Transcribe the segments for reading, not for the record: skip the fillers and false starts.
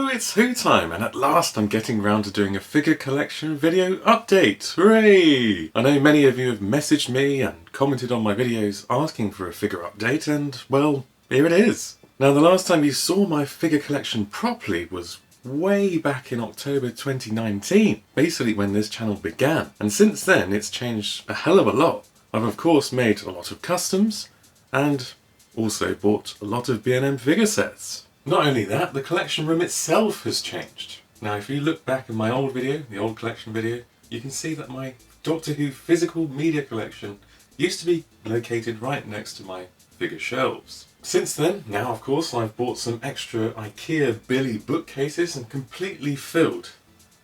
Hello, it's Who Time, and at last I'm getting round to doing a figure collection video update. Hooray! I know many of you have messaged me and commented on my videos asking for a figure update, and well, here it is. Now, the last time you saw my figure collection properly was way back in October 2019, basically when this channel began, and since then it's changed a hell of a lot. I've of course made a lot of customs and also bought a lot of B&M figure sets. Not only that, the collection room itself has changed. Now if you look back in my old video, the old collection video, you can see that my Doctor Who physical media collection used to be located right next to my figure shelves. Since then, now of course, I've bought some extra IKEA Billy bookcases and completely filled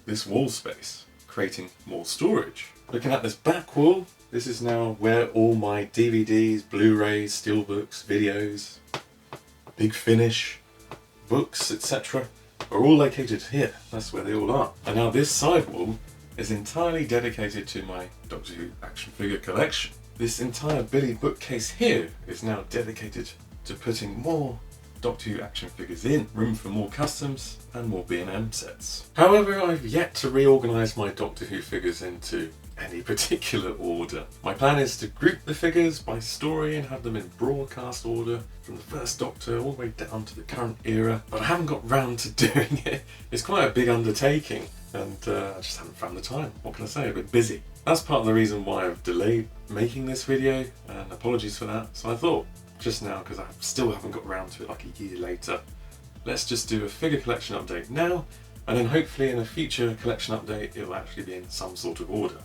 this wall space, creating more storage. Looking at this back wall, this is now where all my DVDs, Blu-rays, steelbooks, videos, Big Finish, books, etc. are all located here. That's where they all are. And now this side wall is entirely dedicated to my Doctor Who action figure collection. This entire Billy bookcase here is now dedicated to putting more Doctor Who action figures in, room for more customs and more B&M sets. However, I've yet to reorganise my Doctor Who figures into any particular order. My plan is to group the figures by story and have them in broadcast order from the first Doctor all the way down to the current era, but I haven't got round to doing it. It's quite a big undertaking and I just haven't found the time. What can I say, I've been busy. That's part of the reason why I've delayed making this video, and apologies for that. So I thought, just now, because I still haven't got round to it like a year later, let's just do a figure collection update now, and then hopefully in a future collection update it'll actually be in some sort of order.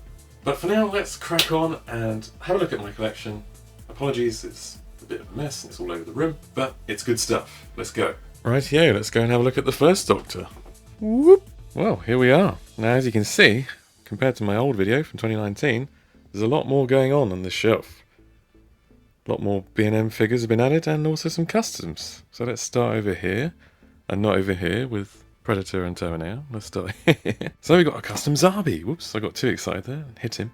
But for now, let's crack on and have a look at my collection. Apologies, it's a bit of a mess and it's all over the room, but it's good stuff. Let's go. Rightio, let's go and have a look at the first Doctor. Whoop! Well, here we are. Now, as you can see, compared to my old video from 2019, there's a lot more going on this shelf. A lot more B&M figures have been added and also some customs. So let's start over here, and not over here with Predator and Terminator. Let's start here. So we got a custom Zarbi. Whoops, I got too excited there and hit him.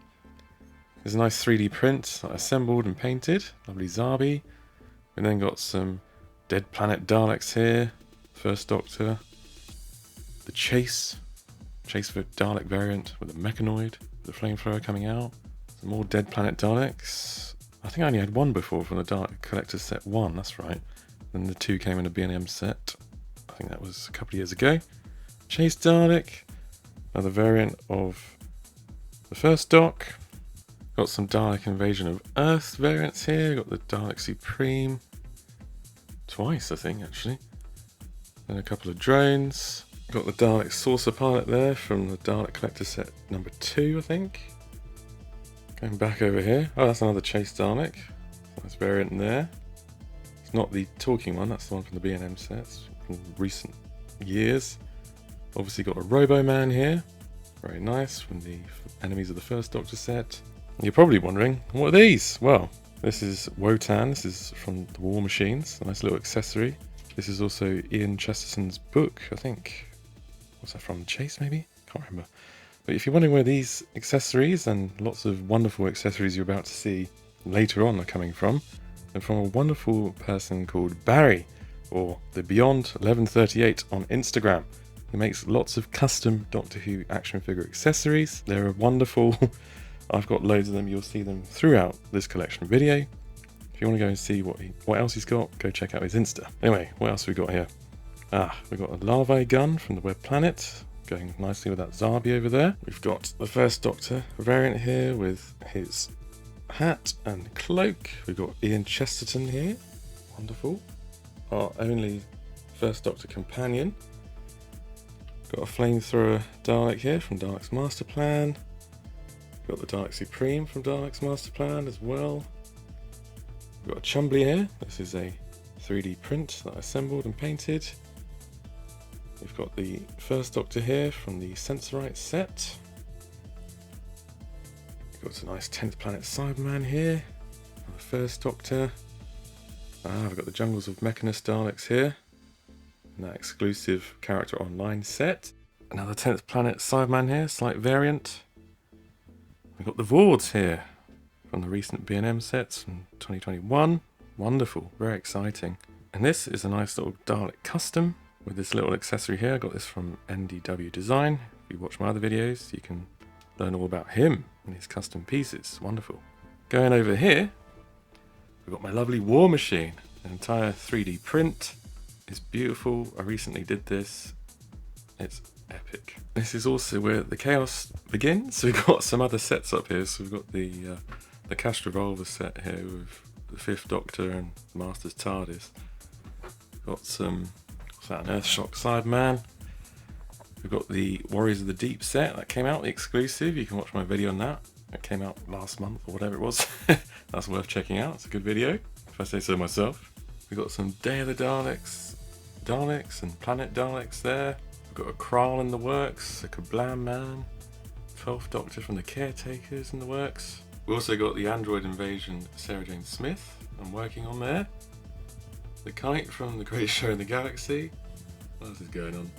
There's a nice 3D print that I assembled and painted. Lovely Zarbi. We then got some Dead Planet Daleks here. First Doctor. The Chase for Dalek variant with a mechanoid, with a flamethrower coming out. Some more Dead Planet Daleks. I think I only had one before from the Dalek Collector's Set 1, that's right. Then the 2 came in a B&M set. I think that was a couple of years ago. Chase Dalek, another variant of the first Doc. Got some Dalek Invasion of Earth variants here. Got the Dalek Supreme. Twice, I think, actually. Then a couple of drones. Got the Dalek Saucer Pilot there from the Dalek Collector Set number 2, I think. Going back over here. Oh, that's another Chase Dalek. Nice variant there. It's not the talking one, that's the one from the B&M sets from recent years. Obviously got a Robo-Man here. Very nice, from the Enemies of the First Doctor set. You're probably wondering, what are these? Well, this is Wotan. This is from the War Machines. A nice little accessory. This is also Ian Chesterton's book, I think. What's that from? Chase, maybe? Can't remember. But if you're wondering where these accessories and lots of wonderful accessories you're about to see later on are coming from, they're from a wonderful person called Barry, or the Beyond 1138 on Instagram. He makes lots of custom Doctor Who action figure accessories. They're wonderful. I've got loads of them. You'll see them throughout this collection video. If you want to go and see what else he's got, go check out his Insta. Anyway, what else have we got here? We've got a larvae gun from the Web Planet, going nicely with that Zarbi over there. We've got the First Doctor variant here with his hat and cloak. We've got Ian Chesterton here. Wonderful. Our only First Doctor companion. Got a flamethrower Dalek here from Dalek's Master Plan. Got the Dalek Supreme from Dalek's Master Plan as well. We've got a Chumbly here. This is a 3D print that I assembled and painted. We've got the First Doctor here from the Sensorite set. We've got a nice 10th Planet Cyberman here. The First Doctor. We've got the Jungles of Mechanus Daleks here. And that exclusive character online set. Another 10th Planet Cyberman here, slight variant. We've got the Vords here from the recent B&M sets from 2021. Wonderful, very exciting. And this is a nice little Dalek custom with this little accessory here. I got this from NDW Design. If you watch my other videos, you can learn all about him and his custom pieces. Wonderful. Going over here, we've got my lovely war machine. An entire 3D print. It's beautiful. I recently did this. It's epic. This is also where the chaos begins. So we've got some other sets up here. So we've got the Cast Revolver set here with the 5th Doctor and Master's TARDIS. We've got some, what's that, an Earthshock Cyberman. We've got the Warriors of the Deep set that came out, the exclusive. You can watch my video on that. It came out last month or whatever it was. That's worth checking out. It's a good video, if I say so myself. We've got some Day of the Daleks and Planet Daleks there. We've got a Kral in the works, a Kablam Man, 12th Doctor from the Caretakers in the works. We've also got the Android Invasion Sarah Jane Smith I'm working on there. The Kite from The Great Show in the Galaxy. What else is going on?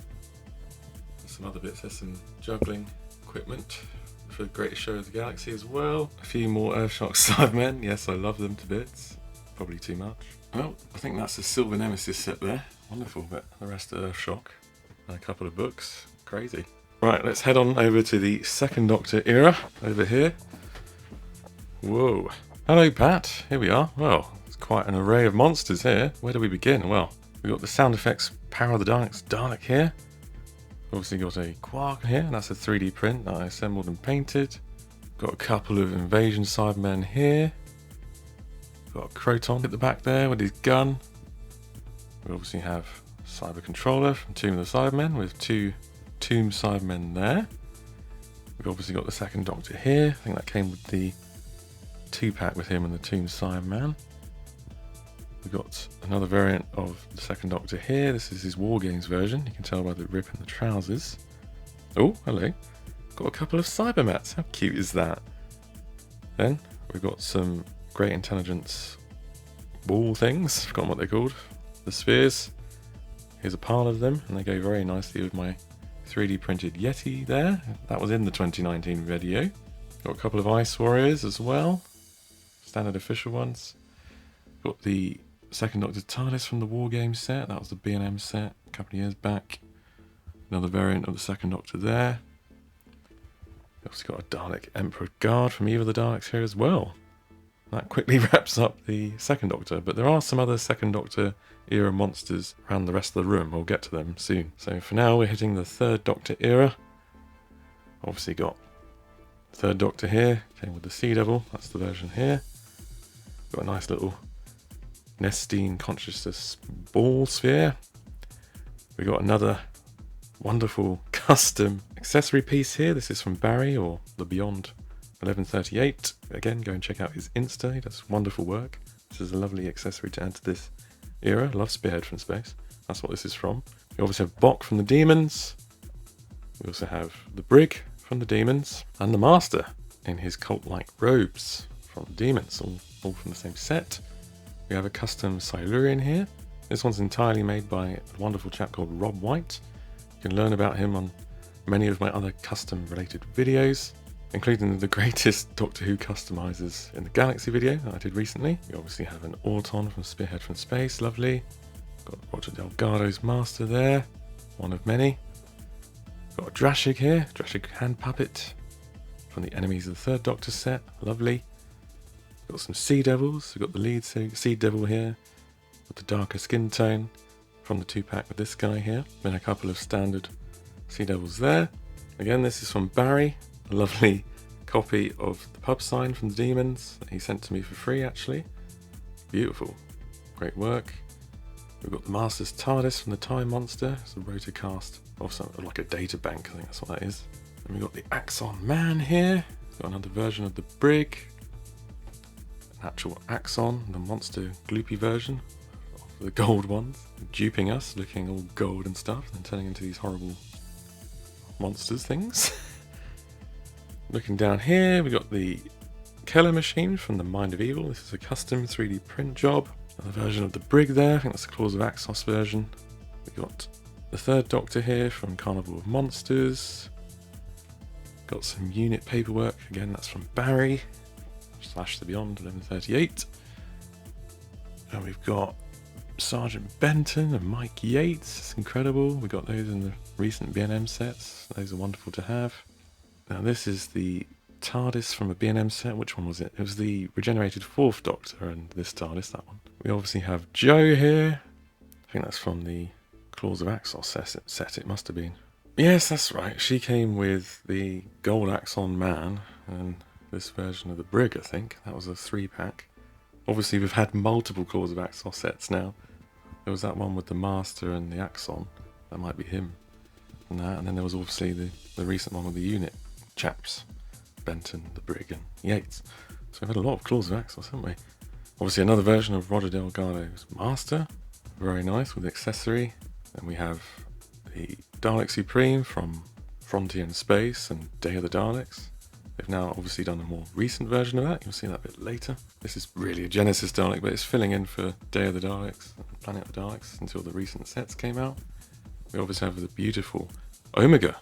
There's some other bits, there's some juggling equipment for The Great Show of the Galaxy as well. A few more Earthshock Cybermen. Yes, I love them to bits. Probably too much. Well, I think that's the Silver Nemesis set there. Wonderful, but the rest are Earthshock. And a couple of books. Crazy. Right, let's head on over to the 2nd Doctor era over here. Whoa. Hello, Pat. Here we are. Well, it's quite an array of monsters here. Where do we begin? Well, we've got the sound effects Power of the Daleks Dalek here. Obviously got a Quark here, and that's a 3D print that I assembled and painted. Got a couple of Invasion Cybermen here. Got a Croton at the back there with his gun. We obviously have Cyber Controller from Tomb of the Cybermen with 2 Tomb Cybermen there. We've obviously got the 2nd Doctor here. I think that came with the 2-pack with him and the Tomb Cyberman. We've got another variant of the 2nd Doctor here. This is his War Games version. You can tell by the rip in the trousers. Oh, hello. Got a couple of Cybermats. How cute is that? Then we've got some Great Intelligence ball things. Forgotten what they're called. The spheres. Here's a pile of them, and they go very nicely with my 3D printed Yeti there. That was in the 2019 video. Got a couple of Ice Warriors as well. Standard official ones. Got the 2nd Doctor TARDIS from the War Games set. That was the B&M set a couple of years back. Another variant of the 2nd Doctor there. We've also got a Dalek Emperor Guard from Eve of the Daleks here as well. That quickly wraps up the 2nd Doctor, but there are some other 2nd Doctor era monsters around the rest of the room. We'll get to them soon. So for now we're hitting the 3rd Doctor era. Obviously got 3rd Doctor here, came with the Sea Devil, that's the version here. Got a nice little Nestine Consciousness ball sphere. We got another wonderful custom accessory piece here. This is from Barry, or the Beyond 1138. Again, go and check out his Insta, he does wonderful work. This is a lovely accessory to add to this era. Love Spearhead from space. That's what this is from. We obviously have Bok from the Demons. We also have the Brig from the Demons, and the Master in his cult-like robes from the Demons, all from the same set. We have a custom Silurian here. This one's entirely made by a wonderful chap called Rob White. You can learn about him on many of my other custom related videos, including the greatest Doctor Who customizers in the Galaxy video that I did recently. We obviously have an Auton from Spearhead from Space, lovely. Got Roger Delgado's Master there, one of many. Got a Drashig here, Drashig hand puppet from the Enemies of the 3rd Doctor set, lovely. Got some Sea Devils, we've got the lead Sea Devil here with the darker skin tone from the 2-pack with this guy here. Then a couple of standard Sea Devils there. Again, this is from Barry, a lovely copy of the pub sign from the Demons that he sent to me for free actually. Beautiful, great work. We've got the Master's TARDIS from the Time Monster. It's a rotocast of something like a data bank, I think that's what that is. And we've got the Axon Man here. We've got another version of the Brig. An actual Axon, the monster gloopy version of the gold ones. Duping us, looking all gold and stuff, and then turning into these horrible monsters things. Looking down here, we got the Keller machine from the Mind of Evil. This is a custom 3D print job. Another version of the Brig there, I think that's the Claws of Axos version. We got the 3rd Doctor here from Carnival of Monsters. Got some unit paperwork, again that's from Barry, / the Beyond 1138. And we've got Sergeant Benton and Mike Yates. It's incredible. We got those in the recent B&M sets. Those are wonderful to have. Now this is the TARDIS from a B&M set. Which one was it? It was the regenerated 4th Doctor and this TARDIS, that one. We obviously have Jo here. I think that's from the Claws of Axos set, it must have been. Yes, that's right. She came with the Gold Axon Man and this version of the Brig, I think. That was a 3-pack. Obviously, we've had multiple Claws of Axos sets now. There was that one with the Master and the Axon. That might be him. And then there was obviously the recent one with the unit chaps. Benton, the Brig, and Yates. So we've had a lot of Claws of Axos, haven't we? Obviously, another version of Roger Delgado's Master. Very nice, with accessory. Then we have the Dalek Supreme from Frontier in Space and Day of the Daleks. They've now obviously done a more recent version of that. You'll see that a bit later. This is really a Genesis Dalek, but it's filling in for Day of the Daleks and Planet of the Daleks until the recent sets came out. We obviously have the beautiful Omega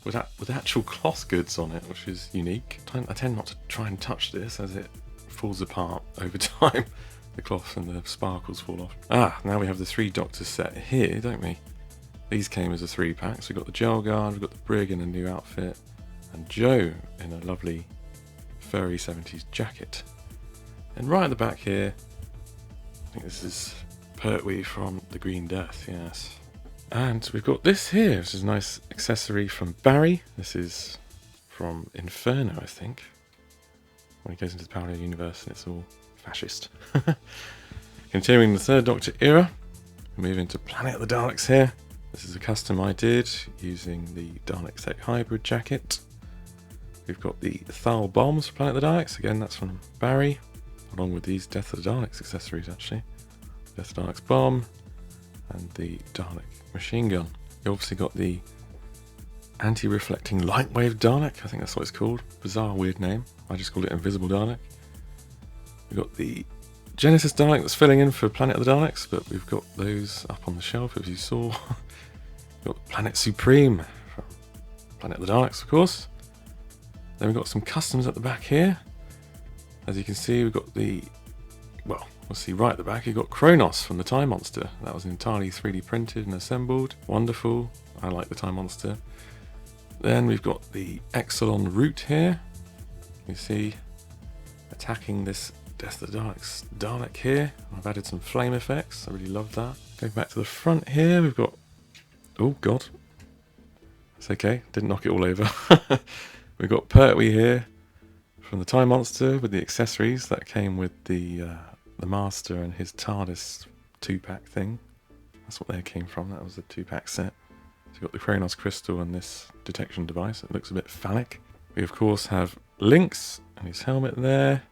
with actual cloth goods on it, which is unique. I tend not to try and touch this as it falls apart over time. The cloth and the sparkles fall off. Now we have the 3 Doctors set here, don't we? These came as a 3-pack. So we've got the Gel Guard, we've got the Brig in a new outfit, and Jo in a lovely furry 70s jacket. And right at the back here, I think this is Pertwee from the Green Death, yes. And we've got this here, which is a nice accessory from Barry. This is from Inferno, I think. When he goes into the parallel universe and it's all fascist. Continuing the 3rd Doctor era, we move into Planet of the Daleks here. This is a custom I did using the Dalek Tech Hybrid jacket. We've got the Thal bombs for Planet of the Daleks. Again, that's from Barry, along with these Death of the Daleks accessories, actually. Death of the Daleks bomb and the Dalek machine gun. You obviously got the anti-reflecting light wave Dalek. I think that's what it's called. Bizarre, weird name. I just called it Invisible Dalek. We've got the Genesis Dalek that's filling in for Planet of the Daleks, but we've got those up on the shelf, as you saw. We've got the Planet Supreme from Planet of the Daleks, of course. Then we've got some customs at the back here. As you can see, we've got the, well, we'll see right at the back, you've got Kronos from the Time Monster. That was entirely 3D printed and assembled. Wonderful. I like the Time Monster. Then we've got the Exelon Root here. You see, attacking this Death of the Daleks Dalek here. I've added some flame effects. I really love that. Going back to the front here, we've got, oh god, it's okay, didn't knock it all over. We've got Pertwee here from the Time Monster with the accessories that came with the Master and his TARDIS 2-pack thing. That's what they came from. That was a 2-pack set. So you've got the Kronos crystal and this detection device. It looks a bit phallic. We of course have Lynx and his helmet there.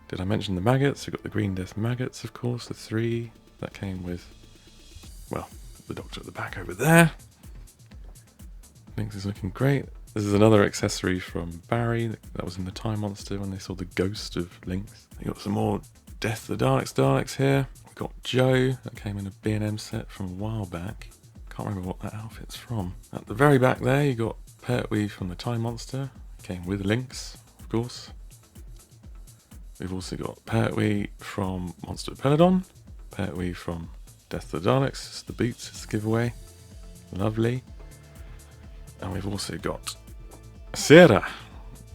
Did I mention the maggots? We've got the Green Death maggots, of course, the 3 that came with, well, the Doctor at the back over there. Lynx is looking great. This is another accessory from Barry that was in the Time Monster when they saw the ghost of Lynx. We got some more Death of the Daleks here. We've got Jo that came in a B&M set from a while back. Can't remember what that outfit's from. At the very back there, you got Pertwee from the Time Monster. Came with Lynx, of course. We've also got Pertwee from Monster Peladon. Pertwee from Death of the Daleks. It's the boots, it's the giveaway. Lovely. And we've also got Sarah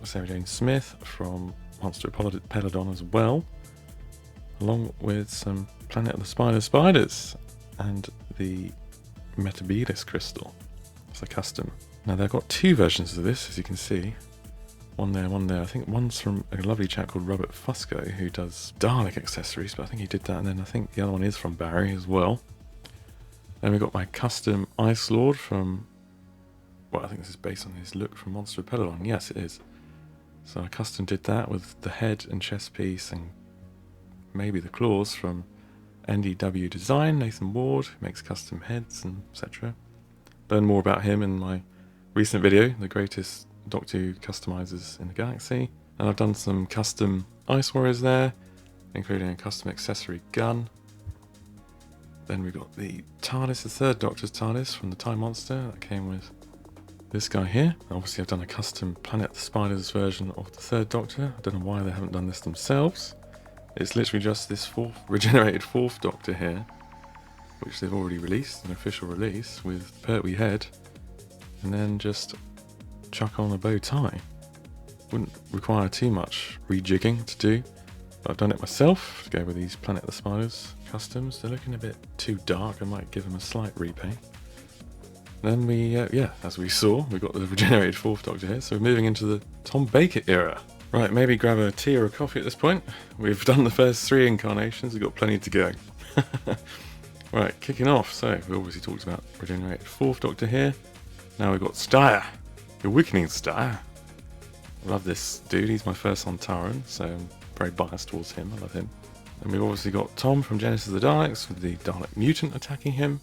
Jane Smith from Monster Peladon as well. Along with some Planet of the Spiders and the Metabilis crystal. It's a custom. Now they've got 2 versions of this, as you can see. One there, one there. I think one's from a lovely chap called Robert Fusco, who does Dalek accessories, but I think he did that, and then I think the other one is from Barry as well. Then we've got my custom Ice Lord from, well, I think this is based on his look from Monster Peladon. Yes, it is. So I custom did that with the head and chest piece and maybe the claws from NDW Design, Nathan Ward, who makes custom heads and etc. Learn more about him in my recent video, the greatest Doctor Who customizers in the galaxy. And I've done some custom Ice Warriors there, including a custom accessory gun. Then we've got the TARDIS, the 3rd Doctor's TARDIS from the Time Monster that came with this guy here. Obviously I've done a custom Planet of the Spiders version of the 3rd Doctor. I don't know why they haven't done this themselves. It's literally just this regenerated fourth Doctor here, which they've already released, an official release, with Pertwee head, and then just chuck on a bow tie. Wouldn't require too much rejigging to do. But I've done it myself to go with these Planet of the Spiders customs. They're looking a bit too dark. I might give them a slight repaint. Then we, yeah, as we saw, we've got the regenerated fourth Doctor here, so we're moving into the Tom Baker era. Right, maybe grab a tea or a coffee at this point. We've done the first 3 incarnations, we've got plenty to go. Right, kicking off. So, we obviously talked about regenerated fourth Doctor here. Now we've got Styre, the Awakening Styre. I love this dude, he's my first Sontaran, so I'm very biased towards him, I love him. And we've obviously got Tom from Genesis of the Daleks with the Dalek Mutant attacking him.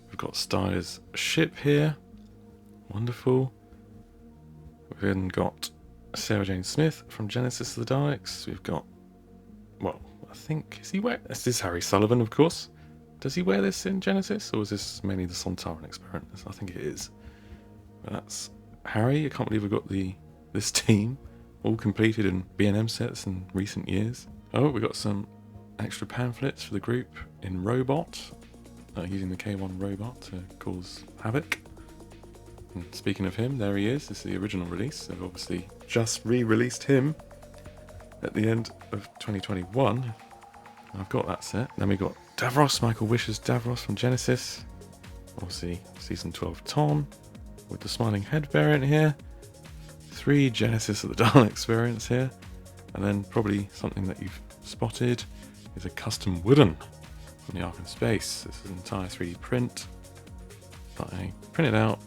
We've got Styre's ship here, wonderful. We've then got Sarah Jane Smith from Genesis of the Daleks. We've got, well, I think, this is Harry Sullivan, of course. Does he wear this in Genesis, or is this mainly the Sontaran experiment? I think it is. But that's Harry. I can't believe we've got this team all completed in B&M sets in recent years. Oh, we've got some extra pamphlets for the group in Robot, using the K1 robot to cause havoc. And speaking of him, there he is. This is the original release. They've obviously just re-released him at the end of 2021. I've got that set. Then we got Davros, Michael Wisher's Davros from Genesis. Obviously, Season 12 Tom with the Smiling Head variant here. 3 Genesis of the Daleks variants here. And then probably something that you've spotted is a custom wooden from the Ark in Space. This is an entire 3D print that I printed out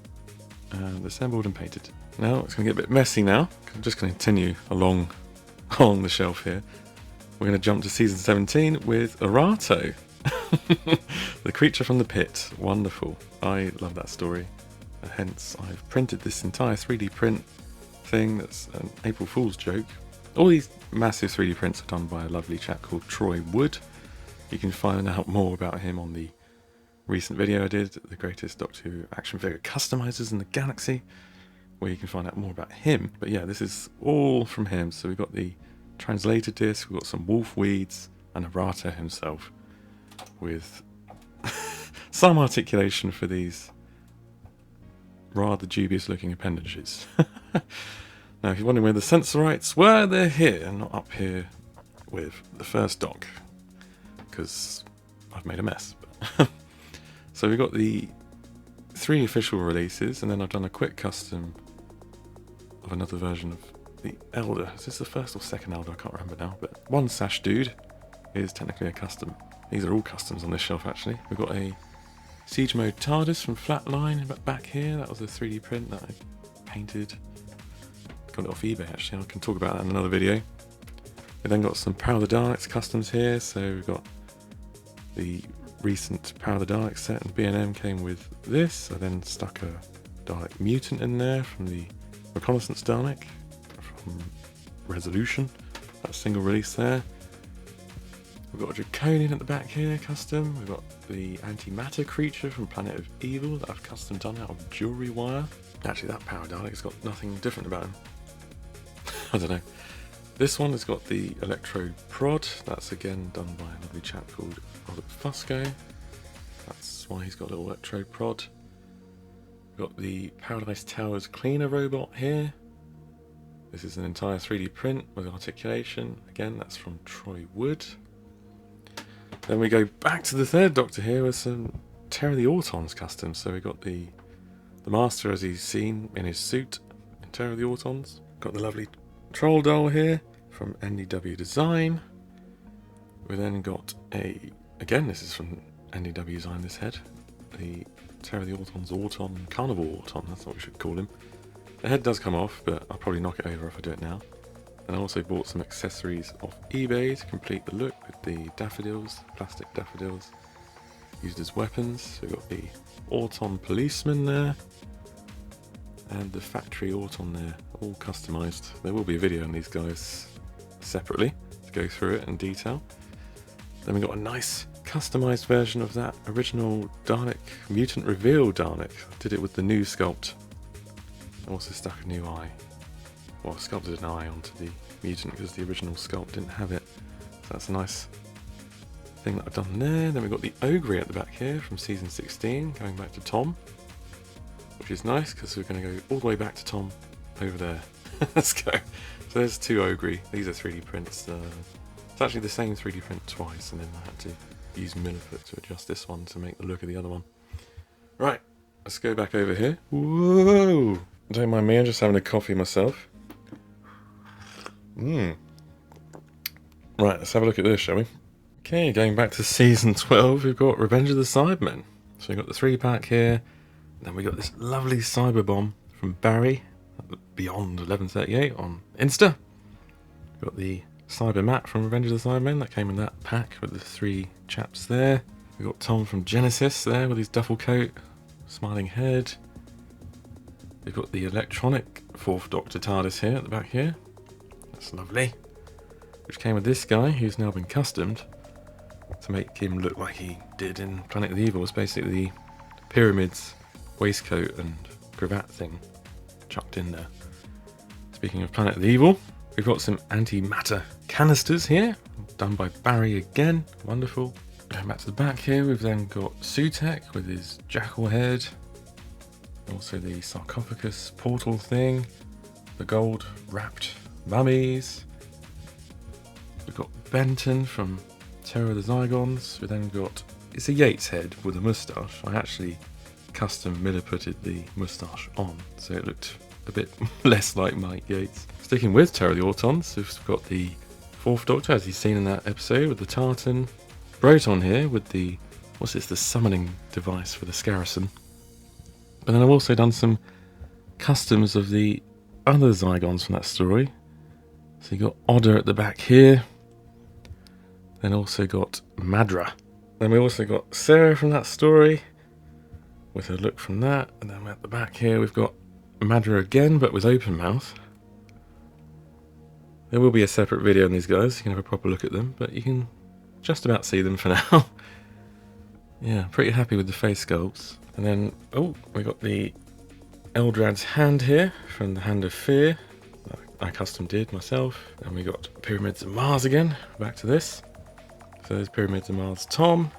and assembled and painted. Now it's going to get a bit messy now. I'm just going to continue along the shelf here. We're going to jump to Season 17 with Arato, the creature from the pit. Wonderful. I love that story. Hence, I've printed this entire 3D print thing that's an April Fool's joke. All these massive 3D prints are done by a lovely chap called Troy Wood. You can find out more about him on the recent video I did, the greatest Doctor Who action figure customizers in the galaxy, where you can find out more about him. But yeah, this is all from him. So we've got the translated disc, we've got some wolf weeds, and Arato himself, with some articulation for these rather dubious looking appendages. Now, if you're wondering where the Sensorites were, they're here, not up here with the first dock, because I've made a mess. So we've got the 3 official releases, and then I've done a quick custom of another version of the Elder. Is this the first or second Elder? I can't remember now, but one Sash Dude is technically a custom. These are all customs on this shelf, actually. We've got a Siege Mode TARDIS from Flatline back here. That was a 3D print that I painted. Got it off eBay, actually. I can talk about that in another video. We then got some Power of the Daleks customs here. So we've got the recent Power of the Daleks set, and B&M came with this. I then stuck a Dalek Mutant in there from the Reconnaissance Dalek from Resolution. That single release there. We've got a Draconian at the back here, custom. We've got the Antimatter creature from Planet of Evil that I've custom done out of jewellery wire. Actually, that Power Dalek's got nothing different about him. I don't know. This one has got the Electro Prod. That's again done by a lovely chap called Fusco. That's why he's got a little Electro Prod. We've got the Paradise Towers Cleaner robot here. This is an entire 3D print with articulation. Again, that's from Troy Wood. Then we go back to the third Doctor here with some Terror of the Autons custom. So we got the Master as he's seen in his suit in Terror of the Autons. Got the lovely Troll doll here from NDW Design. We then got again this is from NDW Design, this head. The Terror of the Autons Auton, Carnival Auton, that's what we should call him. The head does come off, but I'll probably knock it over if I do it now. And I also bought some accessories off eBay to complete the look with the daffodils, plastic daffodils, used as weapons. So we've got the Auton policeman there, and the factory Auton there, all customised. There will be a video on these guys separately to go through it in detail. Then we got a nice customised version of that original Dalek Mutant Reveal Dalek. I did it with the new sculpt. I also stuck a new eye. Well, I sculpted an eye onto the mutant because the original sculpt didn't have it. So that's a nice thing that I've done there. Then we've got the Ogre at the back here from season 16, going back to Tom, which is nice because we're going to go all the way back to Tom over there. Let's go. So there's 2 Ogre. These are 3D prints. It's actually the same 3D print twice, and then I had to use Milliput to adjust this one to make the look of the other one. Right, let's go back over here. Whoa! Don't mind me, I'm just having a coffee myself. Right, let's have a look at this, shall we? Okay, going back to season 12, we've got Revenge of the Cybermen. So we've got the 3-pack here, then we got this lovely cyber bomb from Barry, Beyond 1138 on Insta. We've got the cyber mat from Revenge of the Cybermen that came in that pack with the 3 chaps there. We've got Tom from Genesis there with his duffel coat, smiling head. We've got the electronic 4th Doctor TARDIS here at the back here. That's lovely. Which came with this guy who's now been customed to make him look like he did in Planet of the Evil. It's basically the pyramids, waistcoat and cravat thing chucked in there. Speaking of Planet of the Evil, we've got some antimatter canisters here, done by Barry again. Wonderful. Going back to the back here, we've then got Sutek with his jackal head. Also the sarcophagus portal thing. The gold wrapped mummies. We've got Benton from Terror of the Zygons. We've then got, it's a Yates head with a moustache. I actually custom Milliputted the moustache on, so it looked a bit less like Mike Yates. Sticking with Terror of the Autons, we've got the 4th Doctor, as he's seen in that episode, with the tartan. Broton here with the, what's this, the summoning device for the Scarison. But then I've also done some customs of the other Zygons from that story. So you got Odder at the back here. Then also got Madra. Then we also got Sarah from that story with her look from that. And then at the back here we've got Madra again, but with open mouth. There will be a separate video on these guys, you can have a proper look at them, but you can just about see them for now. Yeah, pretty happy with the face sculpts. And then, oh, we got the Eldrad's hand here from the Hand of Fear. I custom did myself. And we got Pyramids of Mars again, back to this. So there's Pyramids of Mars Tom,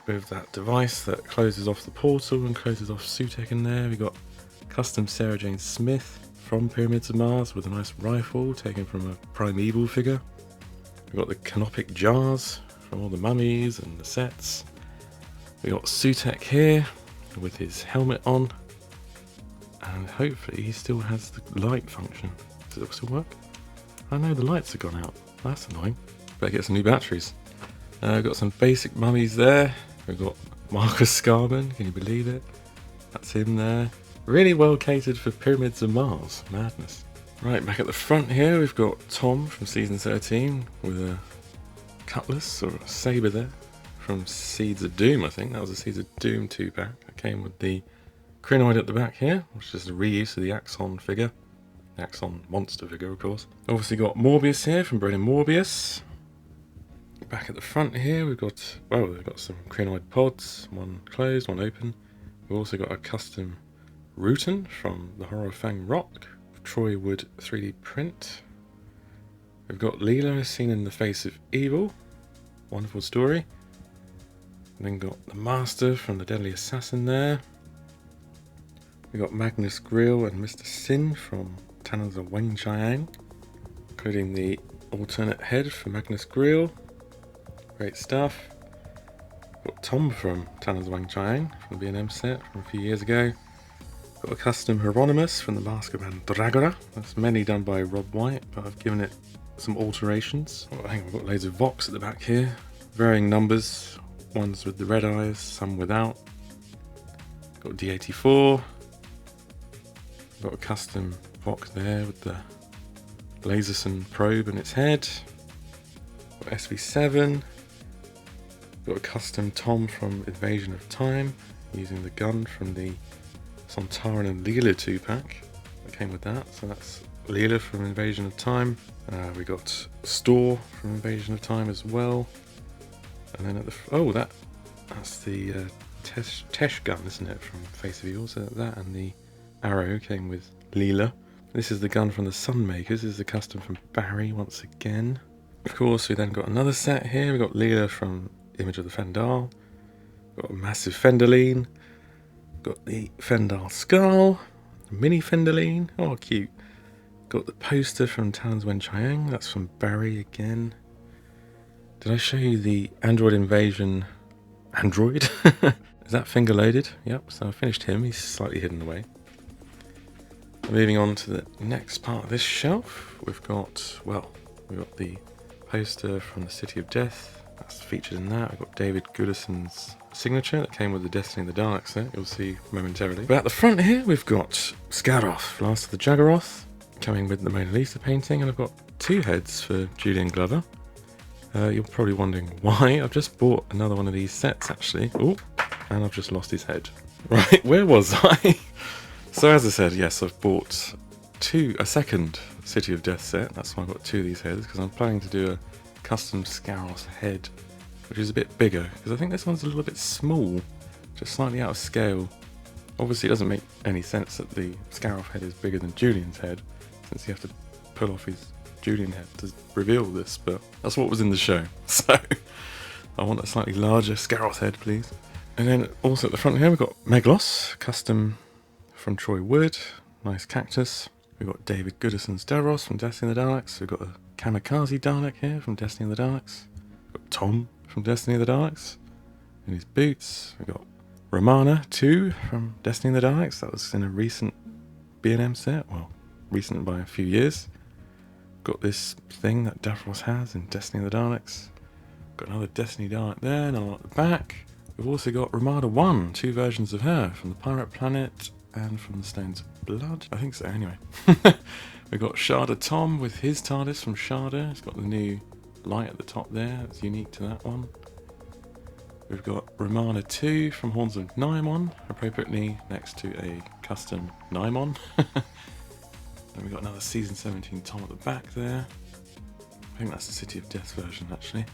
with that device that closes off the portal and closes off Sutek in there. We got custom Sarah Jane Smith from Pyramids of Mars with a nice rifle taken from a primeval figure. We've got the canopic jars from all the mummies and the sets. We got Sutek here with his helmet on, and hopefully he still has the light function. Does it still work? I know the lights have gone out. That's annoying. Better get some new batteries. We've got some basic mummies there. We've got Marcus Scarman, can you believe it? That's him there. Really well catered for Pyramids of Mars. Madness. Right, back at the front here, we've got Tom from season 13 with a cutlass or a saber there from Seeds of Doom, I think. That was a Seeds of Doom 2-pack. That came with the Crinoid at the back here, which is a reuse of the Axon figure. The Axon monster figure, of course. Obviously got Morbius here from Brennan Morbius. Back at the front here, we've got, well, we've got some Crinoid pods, one closed, one open. We've also got a custom Rutan from the Horror of Fang Rock. Troy Wood 3D print. We've got Leela seen in the face of evil. Wonderful story. And then got the Master from the Deadly Assassin there. We got Magnus Grill and Mr. Sin from Tanners of Weng Chiang, including the alternate head for Magnus Grill. Great stuff. Got Tom from Tanners of Weng Chiang from the B&M set from a few years ago. Got a custom Hieronymus from the Mask of Mandragora. That's mainly done by Rob White, but I've given it some alterations. Oh, hang on, we've got loads of Vox at the back here. Varying numbers, ones with the red eyes, some without. Got D84. Got a custom Vox there with the Laserson probe in its head. Got SV7. Got a custom Tom from Invasion of Time, using the gun from the Sontaran and Leela 2-pack that came with that. So that's Leela from Invasion of Time. We got Store from Invasion of Time as well. And then at the that's the Tesh gun, isn't it, from Face of Evil? So that and the arrow came with Leela. This is the gun from the Sunmakers. This is the custom from Barry once again. Of course, we then got another set here. We've got Leela from Image of the Fendal. Got a massive Fendaline. Got the Fendal Skull. Mini Fendaline. Oh, cute. Got the poster from Talon's Wen Chiang. That's from Barry again. Did I show you the Android Invasion Android? Is that finger loaded? Yep, so I finished him. He's slightly hidden away. Moving on to the next part of this shelf, we've got, well, we've got the poster from the City of Death. That's featured in that. We've got David Goodison's signature that came with the Destiny of the Daleks set. You'll see momentarily. But at the front here, we've got Scaroth, Last of the Jaggeroth, coming with the Mona Lisa painting, and I've got two heads for Julian Glover. You're probably wondering why. I've just bought another one of these sets, actually. Oh, and I've just lost his head. Right, where was I? So as I said, yes, I've bought a second City of Death set. That's why I've got two of these heads, because I'm planning to do a custom Scaroth head, which is a bit bigger, because I think this one's a little bit small, just slightly out of scale. Obviously it doesn't make any sense that the Scaroth head is bigger than Julian's head, since you have to pull off his Julian head to reveal this, but that's what was in the show. So I want a slightly larger Scaroth head, please. And then also at the front here we've got Meglos, custom from Troy Wood, nice cactus. We've got David Goodison's Davros from Destiny of the Daleks. We've got a Kamikaze Dalek here from Destiny of the Daleks. We've got Tom from Destiny of the Daleks in his boots. We've got Romana 2 from Destiny of the Daleks. That was in a recent B&M set, well, recent by a few years. Got this thing that Davros has in Destiny of the Daleks. Got another Destiny Dalek there, and at the back we've also got Ramada 1, two versions of her, from the Pirate Planet and from the Stones of Blood. I think so, anyway. We've got Sharda Tom with his TARDIS from Sharda. It's got the new light at the top there, it's unique to that one. We've got Romana 2 from Horns of Naimon, appropriately next to a custom Naimon. Then we've got another Season 17 Tom at the back there. I think that's the City of Death version, actually.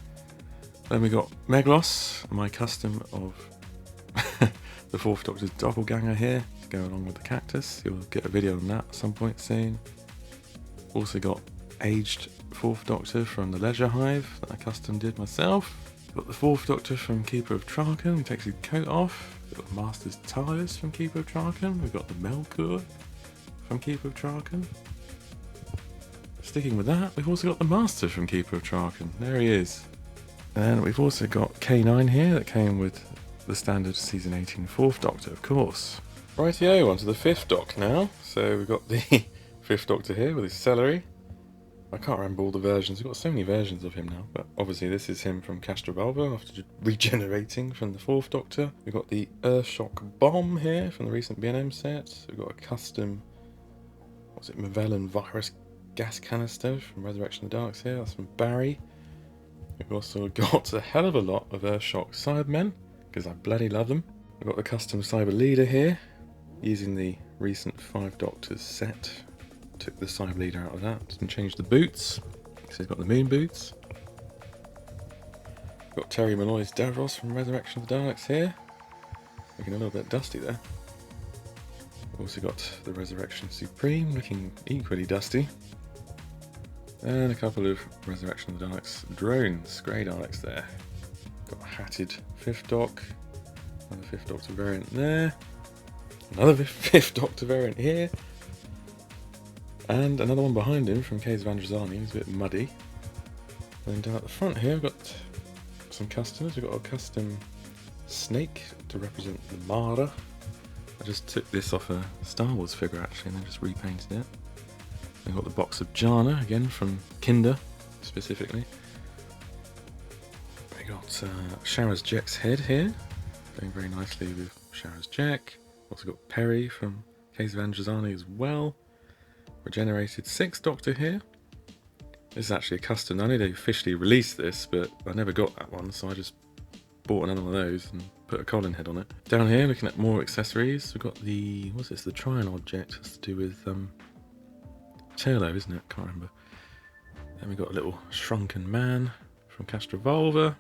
Then we got Meglos, my custom of the Fourth Doctor's doppelganger here, to go along with the cactus. You'll get a video on that at some point soon. Also got aged Fourth Doctor from the Leisure Hive that I custom did myself. Got the Fourth Doctor from Keeper of Traken, who takes his coat off. We've got the Master's TARDIS from Keeper of Traken. We've got the Melkur from Keeper of Traken. Sticking with that, we've also got the Master from Keeper of Traken. There he is. And we've also got K9 here that came with the standard Season 18 Fourth Doctor, of course. Rightio, on to the Fifth Doc now. So we've got the Fifth Doctor here with his celery. I can't remember all the versions, we've got so many versions of him now, but obviously this is him from Castrovalva after regenerating from the Fourth Doctor. We've got the Earthshock Bomb here from the recent B&M set. We've got a custom, what's it, Mavellan Virus gas canister from Resurrection of the Daleks here, that's from Barry. We've also got a hell of a lot of Earthshock Cybermen, because I bloody love them. We've got the custom Cyber Leader here, using the recent 5 Doctors set. Took the Cyber Leader out of that and changed the boots, so he's got the moon boots. We've got Terry Malloy's Davros from Resurrection of the Daleks here, looking a little bit dusty there. We've also got the Resurrection Supreme, looking equally dusty. And a couple of Resurrection of the Daleks drones, grey Daleks there. Got a hatted Fifth Doc, another Fifth Doctor variant there, another Fifth Doctor variant here, and another one behind him from K's Vandrazani, who's a bit muddy. And down at the front here we've got some customers. We've got a custom snake to represent the Mara. I just took this off a Star Wars figure actually and then just repainted it. We've got the box of Jana, again from Kinder, specifically. We got Shara's Jack's head here, going very nicely with Shara's Jack. Also got Perry from Case of Andrazani as well. Regenerated 6th Doctor here. This is actually a custom. I know they officially released this, but I never got that one, so I just bought another one of those and put a Colin head on it. Down here, looking at more accessories, we've got the, what's this, the Tryon object. It's to do with Turlo, isn't it? Can't remember. Then we got a little shrunken man from Castrovalva.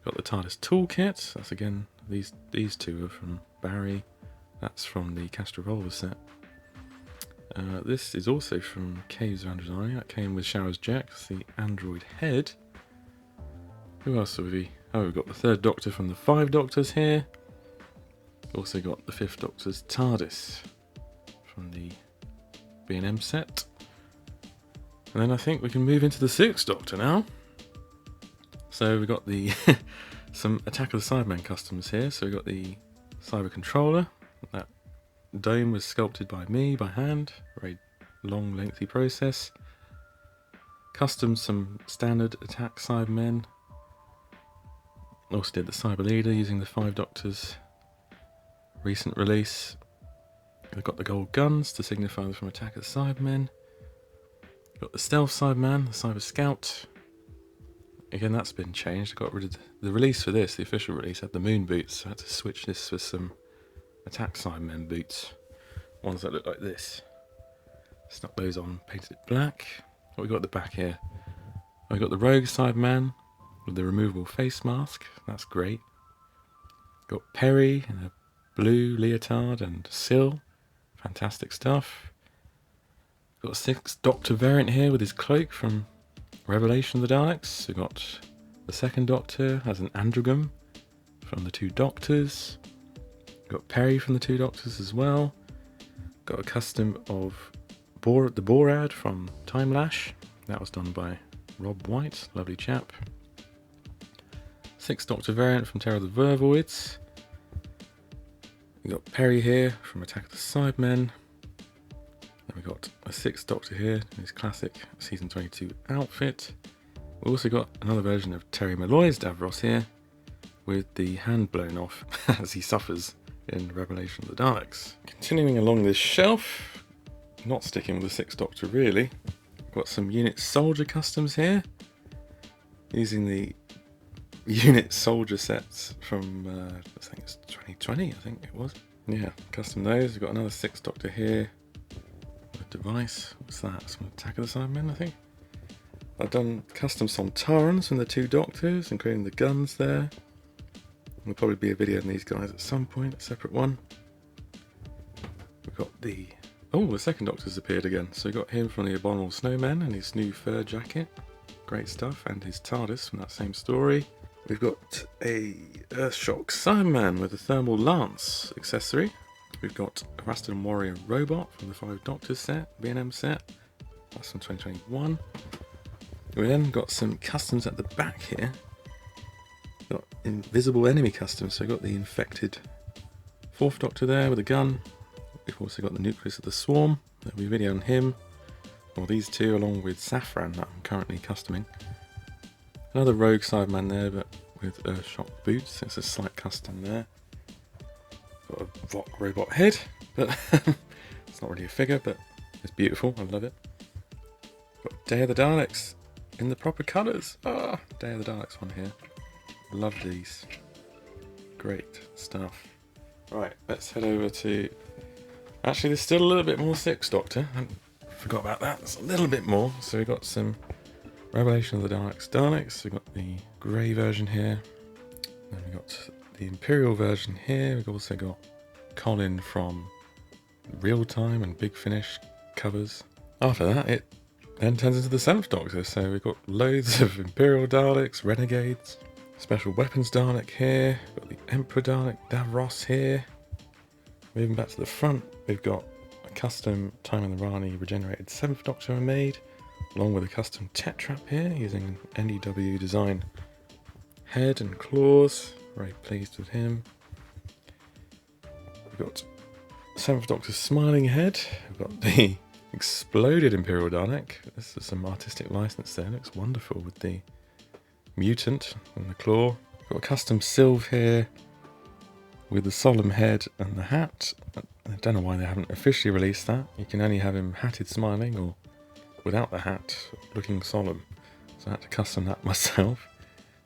Got the TARDIS toolkit. That's again, these two are from Barry. That's from the Castrovalva set. This is also from Caves Around Design. That came with Shower's Jax, the android head. Who else have we? Oh, we've got the third Doctor from the 5 Doctors here. Also got the 5th Doctor's TARDIS from the B&M set. And then I think we can move into the 6th Doctor now. So we've got the some Attack of the Cybermen customs here. So we've got the Cyber Controller. That dome was sculpted by me, by hand. Very long, lengthy process. Custom some standard Attack Cybermen. Also did the Cyber Leader using the 5 Doctors recent release. We've got the gold guns to signify them from Attack of the Cybermen. Got the Stealth Cyberman, the Cyber Scout. Again, that's been changed. I got rid of the release for this, the official release, had the moon boots. So I had to switch this for some Attack Cybermen boots. Ones that look like this. Stuck those on, painted it black. What we got at the back here? We got the Rogue Cyberman with the removable face mask. That's great. Got Perry in a blue leotard and Syl. Fantastic stuff. Got a 6th Doctor variant here with his cloak from Revelation of the Daleks. We've got the 2nd Doctor as an androgam from the 2 Doctors. Got Perry from the 2 Doctors as well. Got a custom of the Borad from Time Lash. That was done by Rob White, lovely chap. 6th Doctor variant from Terror of the Vervoids. We got Perry here from Attack of the Cybermen. Then we got a 6th Doctor here in his classic season 22 outfit. We also got another version of Terry Malloy's Davros here with the hand blown off as he suffers in Revelation of the Daleks. Continuing along this shelf, not sticking with the 6th Doctor really. Got some Unit Soldier customs here using the Unit Soldier sets from I think it's 2020, I think it was. Yeah, custom those. We've got another 6th Doctor here. A device. What's that? Some Attack of the Cybermen, I think. I've done custom Sontarans from the 2 Doctors, including the guns there. There'll probably be a video on these guys at some point, a separate one. We've got the... Oh, the 2nd Doctor's appeared again. So we got him from the Abominable Snowman and his new fur jacket. Great stuff. And his TARDIS from that same story. We've got a Earthshock Cyberman with a thermal lance accessory. We've got a Rastan Warrior robot from the 5 Doctors set, B&M set. That's from 2021. We then got some customs at the back here. Got invisible enemy customs. So we've got the infected 4th Doctor there with a gun. We've also got the nucleus of the Swarm. There'll be a video on him. Or these two along with Saffron that I'm currently customing. Another Rogue Cyberman there, but with Earthshock boots. It's a slight custom there. Got a Vok robot head, but it's not really a figure, but it's beautiful. I love it. Got Day of the Daleks in the proper colours. Ah, Day of the Daleks one here. Love these. Great stuff. Right, let's head over to... Actually, there's still a little bit more 6th Doctor. I forgot about that. There's a little bit more. So we've got some Revelation of the Daleks. We've got the grey version here. Then we've got the Imperial version here. We've also got Colin from Real Time and Big Finish covers. After that, it then turns into the 7th Doctor. So we've got loads of Imperial Daleks, Renegades, Special Weapons Dalek here. We've got the Emperor Dalek, Davros here. Moving back to the front, we've got a custom Time and the Rani regenerated 7th Doctor I made, along with a custom Tetrap here using NDW Design head and claws. Very pleased with him. We've got 7th Doctor's smiling head. We've got the exploded Imperial Dalek. This is some artistic license there. Looks wonderful with the mutant and the claw. We've got a custom Sylve here with the solemn head and the hat. I don't know why they haven't officially released that. You can only have him hatted smiling or without the hat looking solemn. So I had to custom that myself.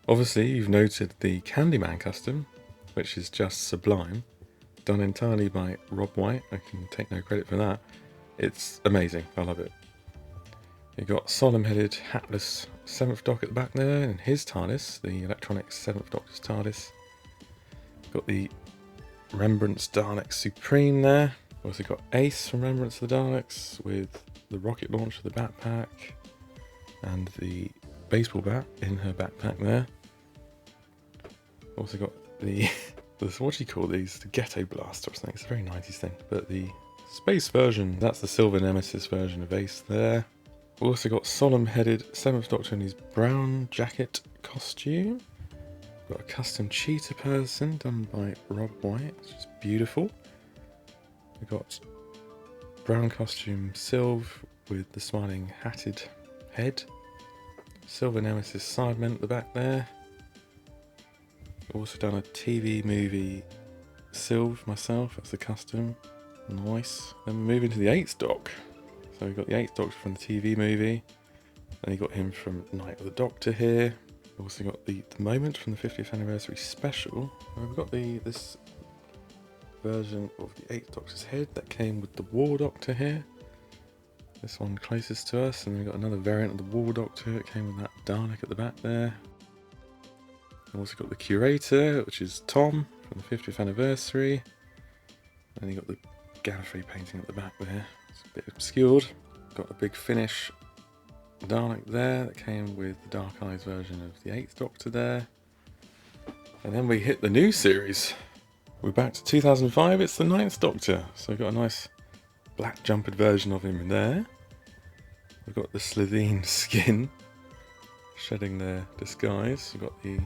Obviously you've noted the Candyman custom, which is just sublime. Done entirely by Rob White. I can take no credit for that. It's amazing. I love it. You've got solemn-headed, hatless 7th Doctor at the back there in his TARDIS, the electronic 7th Doctor's TARDIS. Got the Rembrandt's Dalek Supreme there. Also got Ace from Remembrance of the Daleks with the rocket launcher, the backpack, and the baseball bat in her backpack there. Also got the, what do you call these? The Ghetto Blaster or something. It's a very 90s thing. But the space version, that's the Silver Nemesis version of Ace there. We also got solemn-headed 7th Doctor in his brown jacket costume. Got a custom cheetah person done by Rob White, which is beautiful. We got brown costume Sylv with the smiling hatted head. Silver Nemesis Sidemen at the back there. Also done a TV movie Sylv myself, that's the custom. Nice. Then we move into the 8th Doc. So we've got the 8th Doctor from the TV movie. Then you got him from Night of the Doctor here. We've also got the moment from the 50th anniversary special. We've got this version of the 8th Doctor's head that came with the War Doctor here. This one closest to us, and then we've got another variant of the War Doctor. It came with that Dalek at the back there. We've also got the Curator, which is Tom from the 50th anniversary. And you got the Gallifrey painting at the back there. It's a bit obscured. Got a big finish Dalek there that came with the Dark Eyes version of the 8th Doctor there. And then we hit the new series. We're back to 2005, it's the 9th Doctor. So we've got a nice black jumpered version of him in there. We've got the Slitheen skin shedding their disguise. We've got the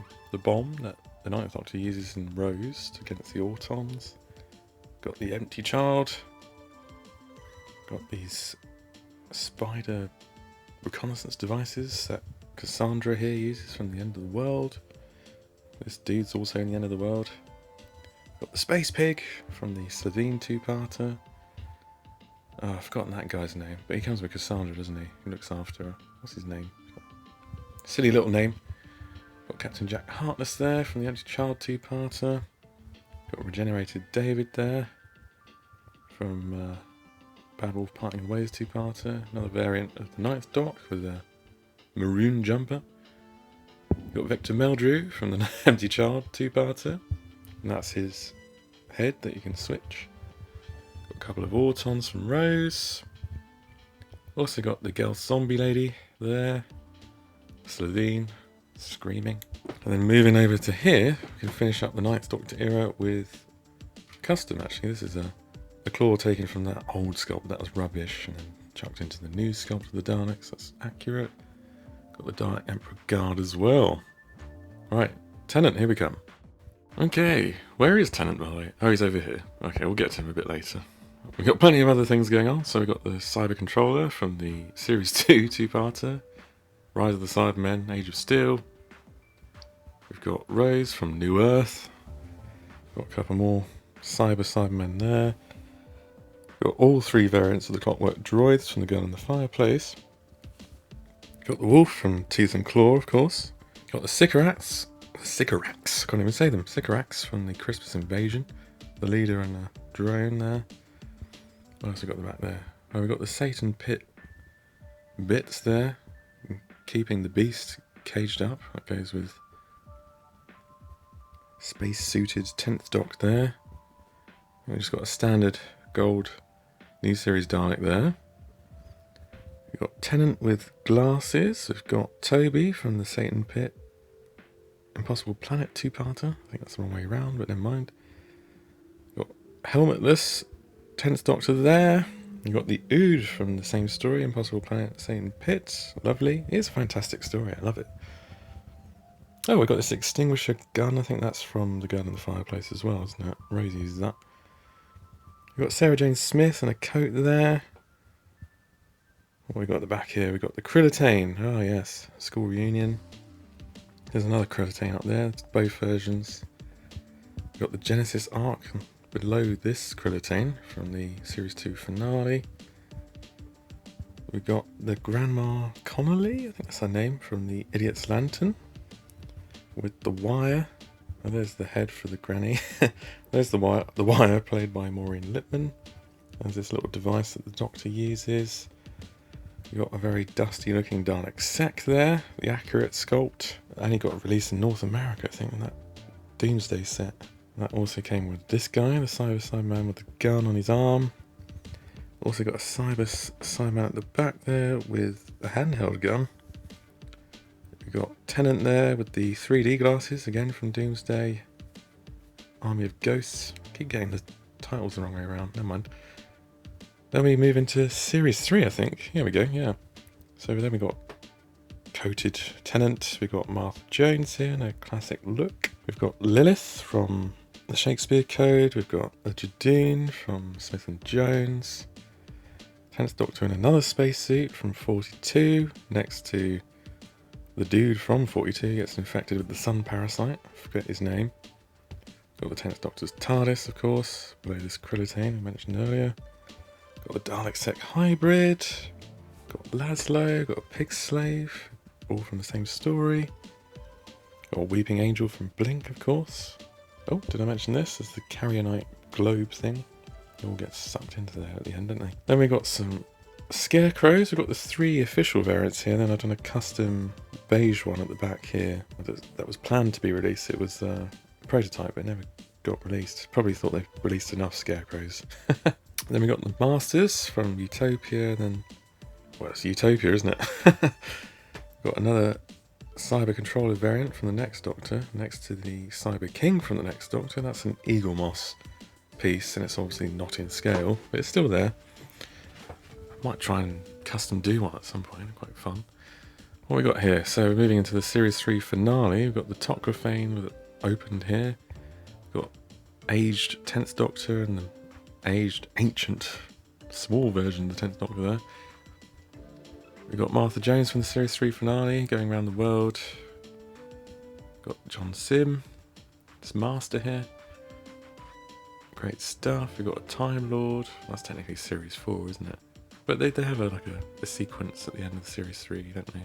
bomb that the 9th Doctor uses in Rose against the Autons. Got the empty child. Got these spider reconnaissance devices that Cassandra here uses from the end of the world. This dude's also in the end of the world. Got the space pig from the Slitheen two-parter. Oh, I've forgotten that guy's name, but he comes with Cassandra, doesn't he? He looks after her. What's his name? Silly little name. Got Captain Jack Harkness there from the Empty Child two-parter. Got Regenerated David there from Bad Wolf Parting Ways two-parter. Another variant of the 9th Doc with a maroon jumper. Got Victor Meldrew from the Empty Child two-parter. And that's his head that you can switch. Got a couple of Autons from Rose. Also got the girl zombie lady there. Slitheen screaming. And then moving over to here, we can finish up the 9th Doctor era with custom actually. This is a claw taken from that old sculpt that was rubbish and then chucked into the new sculpt of the Daleks. That's accurate. Got the Dalek Emperor Guard as well. Right, Tennant, here we come. Okay, where is Tennant by the way? Oh, he's over here. Okay, we'll get to him a bit later. We've got plenty of other things going on. So we've got the Cyber Controller from the Series 2 two-parter. Rise of the Cybermen, Age of Steel. We've got Rose from New Earth. Got a couple more Cybermen there. Got all 3 variants of the Clockwork Droids from the Gun in the Fireplace. Got the Wolf from Teeth and Claw, of course. Got the Sycorax, can't even say them. Sycorax from the Christmas Invasion. The leader and a drone there. What else we got at the back there? Oh, we got the Satan Pit bits there. Keeping the beast caged up. That goes with space-suited 10th Doc there. And we just got a standard gold new series Dalek there. We've got Tennant with glasses. We've got Toby from the Satan Pit Impossible Planet two-parter. I think that's the wrong way around, but never mind. We've got helmetless 10th Doctor there. You've got the Ood from the same story, Impossible Planet, Satan Pit. Lovely. It's a fantastic story. I love it. Oh, we've got this extinguisher gun. I think that's from the Gun in the Fireplace as well, isn't it? Rose uses that. We've got Sarah Jane Smith and a coat there. What we got at the back here? We've got the Krillitane. Oh, yes. School reunion. There's another Krillitane up there. It's both versions. We've got the Genesis Arc below this Krillitane from the Series 2 finale. We've got the Grandma Connolly, I think that's her name, from the Idiot's Lantern. With the wire. Oh, there's the head for the granny. There's the wire played by Maureen Lipman. There's this little device that the Doctor uses. You've got a very dusty looking Dalek Sec there. The accurate sculpt. Only got released in North America, I think, in that Doomsday set. That also came with this guy, the Cyberman with the gun on his arm. Also got a Cyberman at the back there with a handheld gun. We've got Tennant there with the 3D glasses, again from Doomsday. Army of Ghosts. Keep getting the titles the wrong way around, never mind. Then we move into Series 3, I think. Here we go, yeah. So then we got Coated Tennant. We've got Martha Jones here in a classic look. We've got Lilith from the Shakespeare Code. We've got a Jadoon from Smith & Jones. 10th Doctor in another spacesuit from 42, next to the dude from 42 gets infected with the sun parasite. I forget his name. Got the 10th Doctor's TARDIS, of course, below this Krillitane I mentioned earlier. Got the Dalek-Sec hybrid. Got Laszlo, got a Pig Slave, all from the same story. Got a Weeping Angel from Blink, of course. Oh, did I mention this? There's the Carrionite globe thing. They all get sucked into there at the end, don't they? Then we got some Scarecrows. We've got the 3 official variants here. Then I've done a custom beige one at the back here. That was planned to be released. It was a prototype, but it never got released. Probably thought they released enough Scarecrows. Then we got the Masters from Utopia. Then, well, it's Utopia, isn't it? Got another Cyber Controller variant from the next Doctor, next to the Cyber King from the next Doctor. That's an Eagle Moss piece, and it's obviously not in scale, but it's still there. Might try and custom do one at some point, quite fun. What we got here? So moving into the Series 3 finale, we've got the Tocrophane with it opened here. We've got aged 10th Doctor and the aged ancient small version of the 10th Doctor there. We've got Martha Jones from the Series 3 finale, going around the world. Got John Sim, this Master here. Great stuff. We've got a Time Lord. That's technically Series 4, isn't it? But they have a sequence at the end of the Series 3, don't they?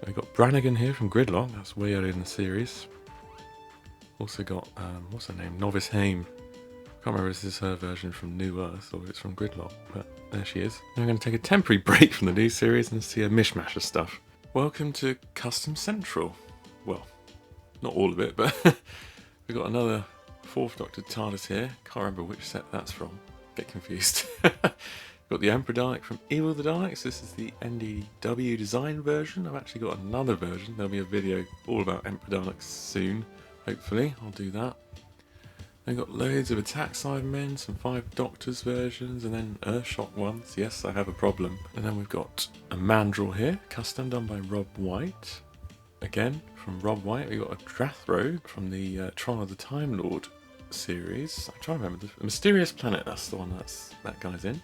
We've got Brannigan here from Gridlock. That's way early in the series. Also got, what's her name? Novice Haim. Can't remember if this is her version from New Earth or if it's from Gridlock, but there she is. Now I'm going to take a temporary break from the new series and see a mishmash of stuff. Welcome to Custom Central. Well, not all of it, but we've got another 4th Doctor TARDIS here. Can't remember which set that's from. Get confused. Got the Emperor Dalek from Evil the Daleks. This is the NDW Design version. I've actually got another version. There'll be a video all about Emperor Daleks soon. Hopefully, I'll do that. Then got loads of Attack Cybermen, some 5 Doctors versions, and then Earthshock ones. Yes, I have a problem. And then we've got a Mandrill here, custom done by Rob White. Again, from Rob White, we've got a Drathro from the Trial of the Time Lord series. I'm trying to remember the Mysterious Planet. That's the one that guy's in.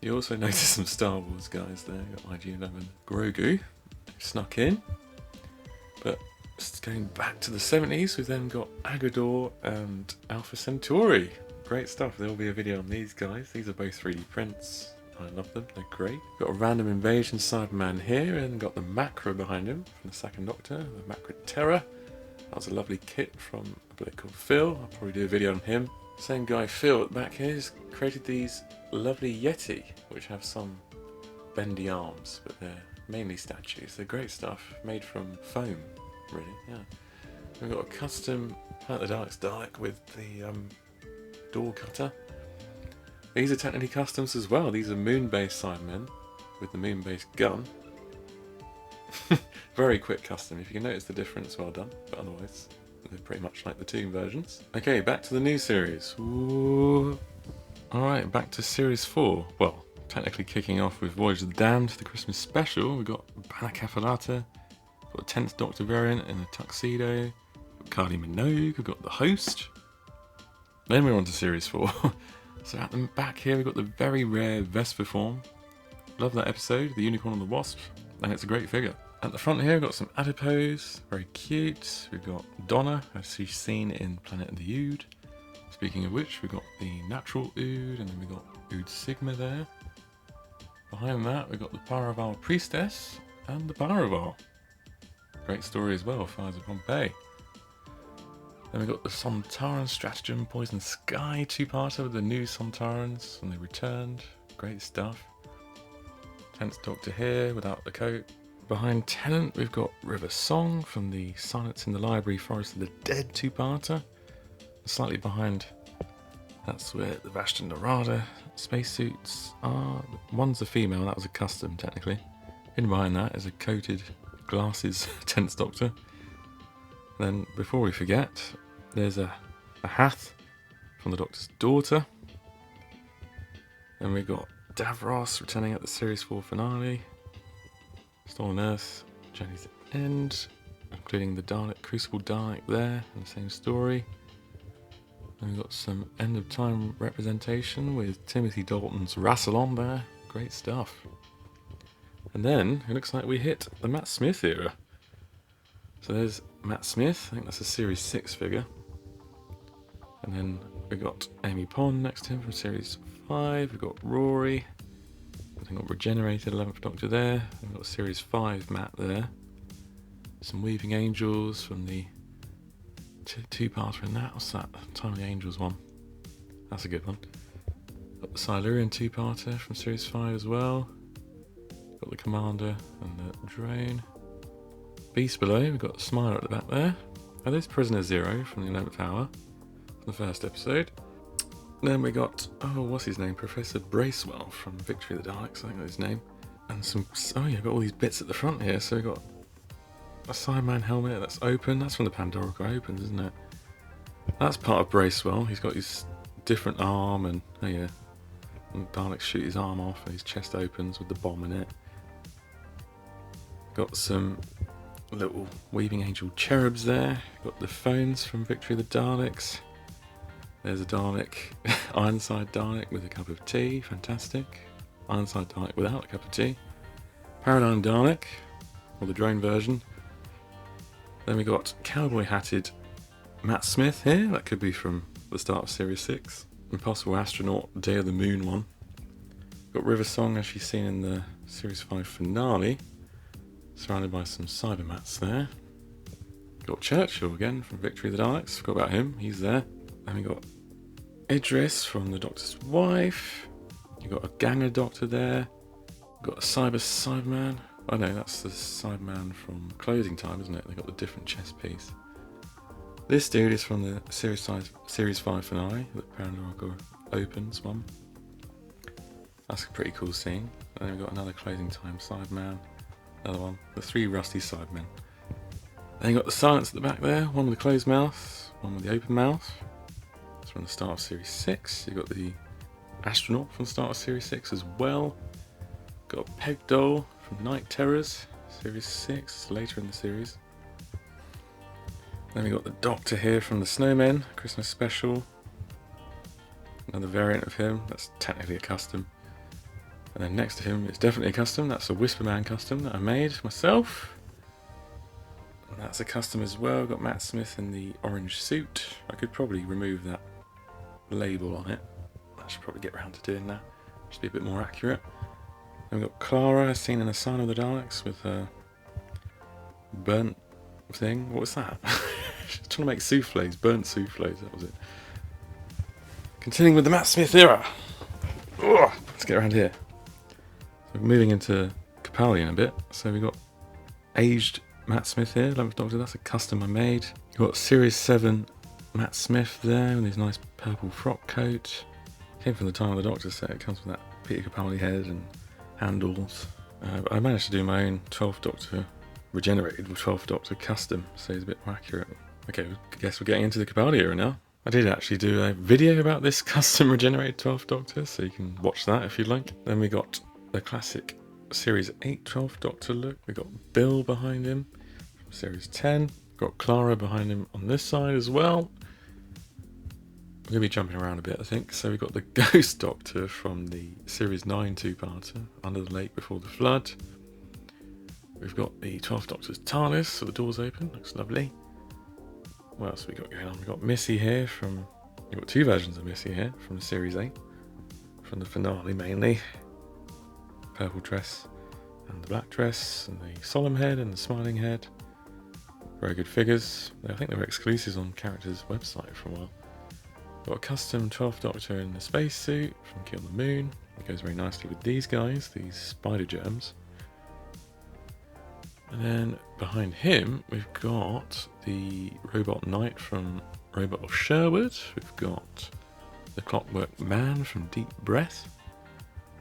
You also notice some Star Wars guys there. You've got IG-11 Grogu snuck in. But just going back to the 70s, we've then got Agador and Alpha Centauri. Great stuff. There will be a video on these guys. These are both 3D prints. I love them. They're great. Got a Random Invasion Cyberman here, and got the Macra behind him from the 2nd Doctor, the Macra Terror. That was a lovely kit from a bloke called Phil. I'll probably do a video on him. Same guy, Phil, at the back here, has created these lovely Yeti, which have some bendy arms, but they're mainly statues. They're great stuff, made from foam, really, yeah. We've got a custom Planet of the Daleks Dalek with the door cutter. These are technically customs as well. These are moon-based Cybermen with the moon-based gun. Very quick custom. If you can notice the difference, well done. But otherwise, they're pretty much like the Tomb versions. Okay, back to the new series. Alright, back to Series 4. Well, technically kicking off with Voyage of the Damned, the Christmas special. We've got Bala Kafalata, we've got a 10th Doctor variant in a tuxedo, we've got Carly Minogue, we've got the Host. Then we're on to Series 4. So at the back here, we've got the very rare Vesper form. Love that episode, the Unicorn and the Wasp, and it's a great figure. At the front here, we've got some adipose, very cute. We've got Donna, as she's seen in Planet of the Ood. Speaking of which, we've got the natural Ood, and then we've got Ood Sigma there. Behind that, we've got the Paraval Priestess and the Paraval. Great story as well, Fires of Pompeii. Then we've got the Sontaran Stratagem Poison Sky 2-parter with the new Sontarans, and they returned. Great stuff. 10th Doctor here without the coat. Behind Tennant, we've got River Song from the Silence in the Library Forest of the Dead 2-parter. Slightly behind, that's where the Vashta Narada spacesuits are... One's a female, that was a custom technically. Hidden behind that is a coated glasses 10th Doctor. Then, before we forget, there's a hat from the Doctor's daughter. Then we got Davros returning at the Series 4 finale. Stolen Earth, Journey's End, including the Dalek, Crucible Dalek there, in the same story. And we've got some End of Time representation with Timothy Dalton's Rassilon there. Great stuff. And then, it looks like we hit the Matt Smith era. So there's Matt Smith, I think that's a Series 6 figure. And then we got Amy Pond next to him from Series 5. We've got Rory. I think got Regenerated 11th Doctor there. We've got Series 5 Matt there. Some Weaving Angels from the two-parter in that. What's that? Time of the Angels one. That's a good one. Got the Silurian two-parter from Series 5 as well. Got the Commander and the Drone. Beast below, we've got Smiler at the back there. Oh, there's Prisoner Zero from the 11th Hour, from the first episode. Then we got, oh, what's his name? Professor Bracewell from Victory of the Daleks, I think that's his name. And some, oh yeah, got all these bits at the front here. So we got a Sideman helmet that's open. That's from the Pandorica Opens, isn't it? That's part of Bracewell. He's got his different arm, and oh yeah, and Daleks shoot his arm off, and his chest opens with the bomb in it. Got some little Weaving Angel cherubs there. Got the phones from Victory of the Daleks. There's a Dalek, Ironside Dalek with a cup of tea, fantastic. Ironside Dalek without a cup of tea. Paradigm Dalek, or the drone version. Then we got cowboy hatted Matt Smith here, that could be from the start of Series 6. Impossible Astronaut, Day of the Moon one. Got River Song as she's seen in the Series 5 finale, surrounded by some Cybermats there. Got Churchill again from Victory of the Daleks, forgot about him, he's there. Then we got Idris from the Doctor's wife. You got a Ganger Doctor there. Got a Cyberman. Oh no, that's the Cyberman from Closing Time, isn't it? They got the different chest piece. This dude is from the Series 5 finale, the Pandora Opens one. That's a pretty cool scene. And then we've got another Closing Time Cyberman. Another one. The 3 rusty Cybermen. Then you got the Silence at the back there. One with the closed mouth, one with the open mouth. That's from the start of Series 6. You've got the Astronaut from the start of Series 6 as well. Got a Peg Doll from Night Terrors, Series 6, later in the series. Then we got the Doctor here from the Snowmen, Christmas special. Another variant of him, that's technically a custom. And then next to him, it's definitely a custom, that's a Whisperman custom that I made myself. And that's a custom as well, got Matt Smith in the orange suit. I could probably remove that label on it. I should probably get around to doing that, just be a bit more accurate. Then we've got Clara, as seen in the Sign of the Daleks, with a burnt thing. What was that? She's trying to make souffles, burnt souffles, that was it. Continuing with the Matt Smith era. Ugh, let's get around here. So we're moving into Capaldi in a bit. So we've got aged Matt Smith here, 11th Doctor, that's a custom I made. You've got Series 7 Matt Smith there with his nice purple frock coat. Came from the Time of the Doctor set, it comes with that Peter Capaldi head and handles. I managed to do my own 12th Doctor, regenerated 12th Doctor custom, so it's a bit more accurate. Okay, I guess we're getting into the Capaldi era now. I did actually do a video about this custom regenerated 12th Doctor, so you can watch that if you'd like. Then we got the classic Series 8 12th Doctor look. We got Bill behind him from Series 10. Got Clara behind him on this side as well. We're going to be jumping around a bit, I think. So we've got the Ghost Doctor from the Series 9 two-parter, Under the Lake Before the Flood. We've got the 12th Doctor's TARDIS, so the door's open, looks lovely. What else have we got going on? We've got Missy here from... You've got 2 versions of Missy here from the Series 8. From the finale mainly. Purple dress and the black dress, and the solemn head and the smiling head. Very good figures. I think they were exclusives on Characters' website for a while. Got a custom 12th Doctor in the spacesuit from Kill the Moon. It goes very nicely with these guys, these spider germs. And then behind him, we've got the Robot Knight from Robot of Sherwood. We've got the Clockwork Man from Deep Breath.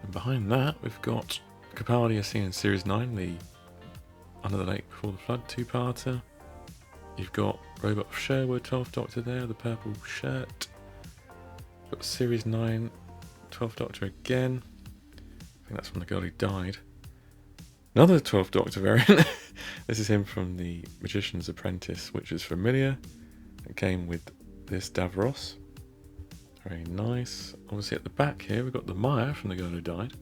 And behind that, we've got Capaldi as seen in Series 9, the Under the Lake Before the Flood two-parter. You've got Robot of Sherwood, 12th Doctor there, the purple shirt. Got Series 9, 12th Doctor again. I think that's from the girl who died. Another 12th Doctor variant. This is him from the Magician's Apprentice, which is familiar. It came with this Davros. Very nice. Obviously at the back here we've got the Maya from the girl who died.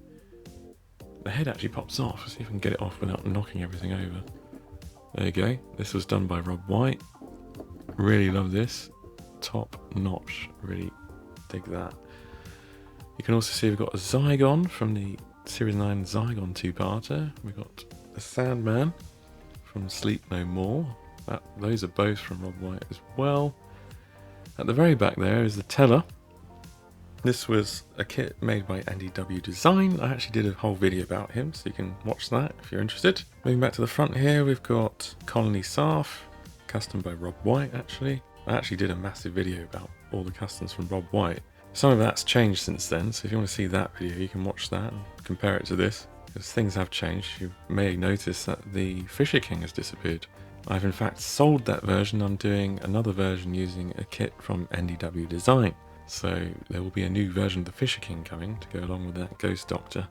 The head actually pops off. Let's see if we can get it off without knocking everything over. There you go. This was done by Rob White. Really love this. Top notch. Really dig that. You can also see we've got a Zygon from the Series 9 Zygon two-parter. We've got the Sandman from Sleep No More. Those are both from Rob White as well. At the very back there is the Teller. This was a kit made by NDW Design. I actually did a whole video about him, so you can watch that if you're interested. Moving back to the front here, we've got Colony Sarf, custom by Rob White actually. I actually did a massive video about all the customs from Rob White. Some of that's changed since then, so if you want to see that video, you can watch that and compare it to this. Because things have changed. You may notice that the Fisher King has disappeared. I've in fact sold that version. I'm doing another version using a kit from NDW Design. So there will be a new version of the Fisher King coming to go along with that Ghost Doctor.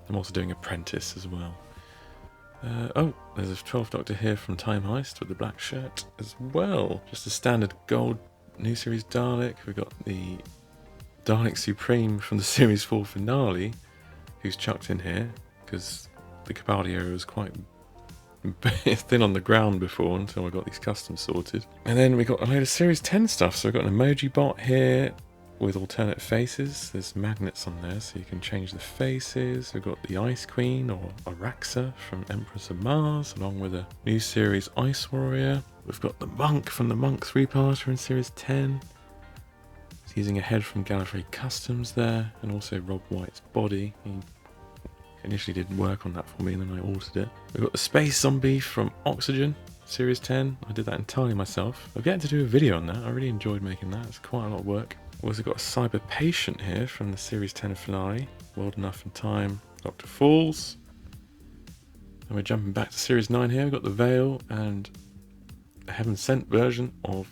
I'm also doing Apprentice as well. Oh, there's a 12th Doctor here from Time Heist with the black shirt as well. Just a standard gold new series Dalek. We've got the Dalek Supreme from the Series 4 finale, who's chucked in here, because the Capaldi area was quite thin on the ground before until I got these customs sorted. And then we got a load of Series 10 stuff. So we've got an emoji bot here with alternate faces. There's magnets on there so you can change the faces. We've got the Ice Queen or Araxa from Empress of Mars, along with a new series Ice Warrior. We've got the Monk from the Monk 3-parter in Series 10. It's using a head from GallifreyCustoms there, and also Rob White's body. He initially did work on that for me and then I altered it. We've got the Space Zombie from Oxygen, Series 10. I did that entirely myself. I've yet to do a video on that. I really enjoyed making that. It's quite a lot of work. We've also got a Cyber Patient here from the Series 10 finale. World Enough in Time, Dr. Falls. And we're jumping back to Series 9 here. We've got the Veil and a Heaven Sent version of